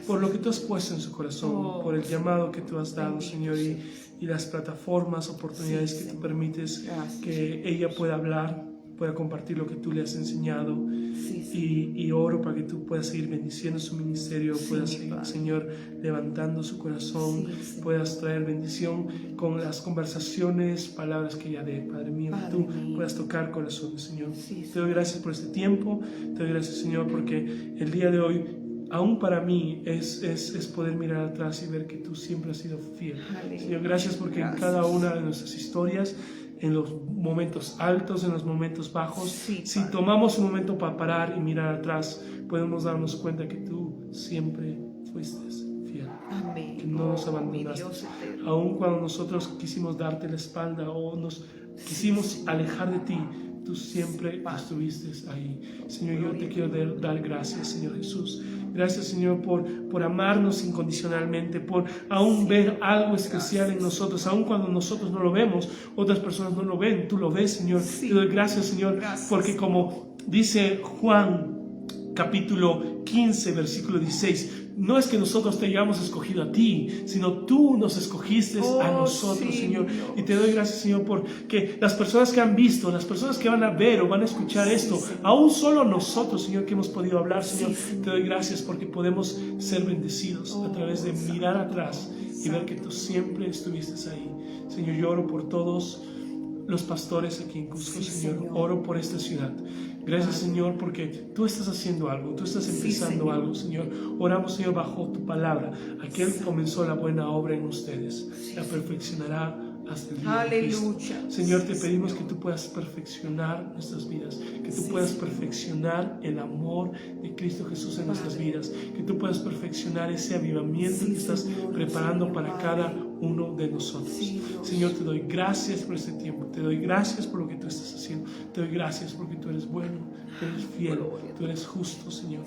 por lo que tú has puesto en su corazón, por el llamado que tú has dado, Señor, y las plataformas, oportunidades que tú permites que ella pueda hablar, pueda compartir lo que tú le has enseñado. Y oro para que tú puedas seguir bendiciendo su ministerio, puedas seguir, Señor, levantando su corazón, puedas traer bendición con las conversaciones, palabras que ella dé, Padre mío, que tú puedas tocar corazones, Señor. Te doy gracias por este tiempo, te doy gracias, Señor, porque el día de hoy, aún para mí, es poder mirar atrás y ver que tú siempre has sido fiel. Señor, gracias porque en cada una de nuestras historias, en los momentos altos, en los momentos bajos, si tomamos un momento para parar y mirar atrás, podemos darnos cuenta que tú siempre fuiste fiel. Amén. Que no nos abandonaste. Aun cuando nosotros quisimos darte la espalda o nos quisimos alejar de ti, tú siempre estuviste ahí. Señor, yo te quiero dar gracias, Señor Jesús. Gracias, Señor, por amarnos incondicionalmente, por aún ver algo especial en nosotros, aún cuando nosotros no lo vemos, otras personas no lo ven, tú lo ves, Señor. Te doy gracias, Señor, porque como dice Juan capítulo 15, versículo 16. No es que nosotros te hayamos escogido a ti, sino tú nos escogiste a nosotros, sí, Señor. Dios. Y te doy gracias, Señor, porque las personas que han visto, las personas que van a ver o van a escuchar esto, Señor. aún solo nosotros, Señor, que hemos podido hablar, Señor, Señor. te doy gracias porque podemos ser bendecidos a través de mirar atrás y ver que tú siempre estuviste ahí. Señor, yo oro por todos los pastores aquí en Cusco, Señor. Oro por esta ciudad. Gracias, Señor, porque tú estás haciendo algo, tú estás empezando algo, Señor. Oramos, Señor, bajo tu palabra. Aquel que comenzó la buena obra en ustedes, la perfeccionará hasta el día de Cristo. Señor, te pedimos que tú puedas perfeccionar nuestras vidas, que tú puedas perfeccionar el amor de Cristo Jesús en nuestras vidas, que tú puedas perfeccionar ese avivamiento que estás preparando para cada uno de nosotros. Señor, te doy gracias por este tiempo, te doy gracias por lo que tú estás haciendo, te doy gracias porque tú eres bueno, tú eres fiel, tú eres justo, Señor.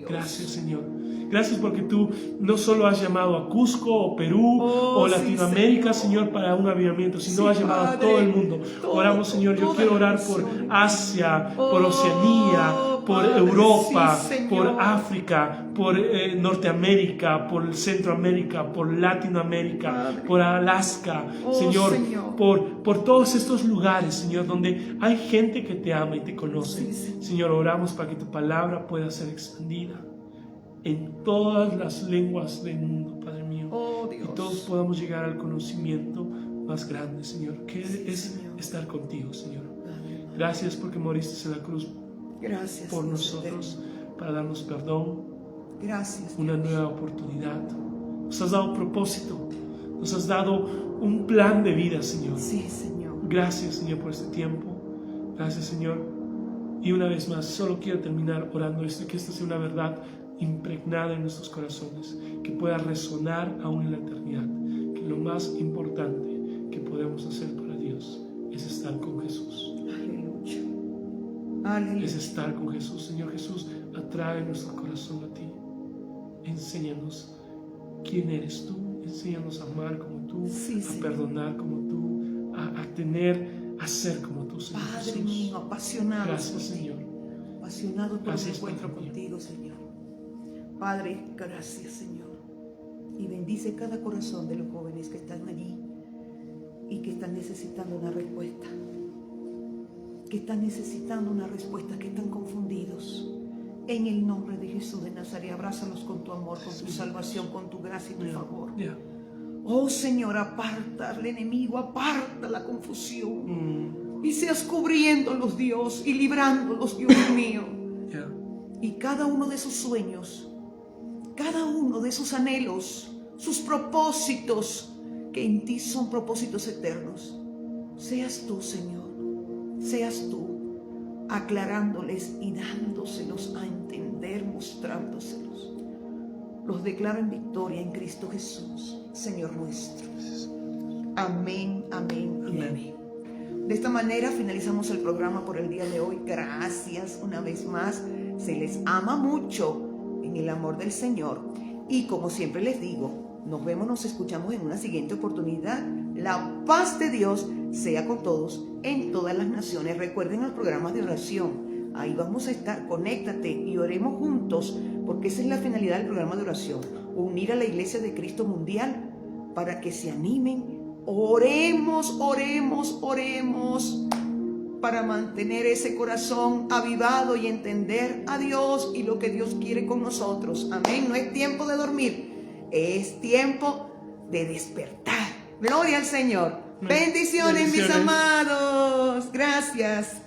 Gracias, Señor. Gracias porque tú no solo has llamado a Cusco o Perú o Latinoamérica, Señor, para un avivamiento, sino has llamado a todo el mundo. Oramos, Señor, yo quiero orar por Asia, por Oceanía, por Europa, por África, por Norteamérica, por Centroamérica, por Latinoamérica, por Alaska, Señor, por todos estos lugares, Señor, donde hay gente que te ama y te conoce. Señor, oramos para que tu palabra pueda ser expandida en todas las lenguas del mundo, Padre mío, y todos podamos llegar al conocimiento más grande, Señor, que es estar contigo, Señor. Gracias porque moriste en la cruz por nosotros, para darnos perdón, una nueva oportunidad. Nos has dado propósito, nos has dado un plan de vida, Señor. Gracias, Señor, por este tiempo. Gracias, Señor. Y una vez más, solo quiero terminar orando esto, que esta sea una verdad impregnada en nuestros corazones, que pueda resonar aún en la eternidad, que lo más importante que podemos hacer para Dios es estar con Jesús. Aleluya. Es estar con Jesús. Señor Jesús, atrae nuestro corazón a ti. Enséñanos quién eres tú. Enséñanos a amar como tú, a perdonar como tú, a ser como tú, Señor. Padre Jesús. mío, apasionado. Gracias, Señor. Apasionado por Gracias, el encuentro Padre mío. contigo, Señor. Padre, gracias, Señor. Y bendice cada corazón de los jóvenes que están allí y que están necesitando una respuesta. Que están necesitando una respuesta, que están confundidos. En el nombre de Jesús de Nazaret, abrázalos con tu amor, con tu salvación, con tu gracia y tu favor. Oh Señor, aparta al enemigo, aparta la confusión. Y seas cubriéndolos, Dios, y librándolos, Dios mío. Y cada uno de sus sueños, cada uno de sus anhelos, sus propósitos, que en ti son propósitos eternos, seas tú, Señor, seas tú aclarándoles y dándoselos a entender, mostrándoselos. Los declaro en victoria en Cristo Jesús, Señor nuestro. Amén, amén y amén. De esta manera finalizamos el programa por el día de hoy. Gracias una vez más. Se les ama mucho en el amor del Señor. Y como siempre les digo, nos vemos, nos escuchamos en una siguiente oportunidad. La paz de Dios sea con todos en todas las naciones. Recuerden los programas de oración. Ahí vamos a estar. Conéctate y oremos juntos, porque esa es la finalidad del programa de oración. Unir a la Iglesia de Cristo Mundial para que se animen. Oremos, oremos, oremos para mantener ese corazón avivado y entender a Dios y lo que Dios quiere con nosotros. Amén. No es tiempo de dormir, es tiempo de despertar. Gloria al Señor. Bendiciones, mis amados. Gracias.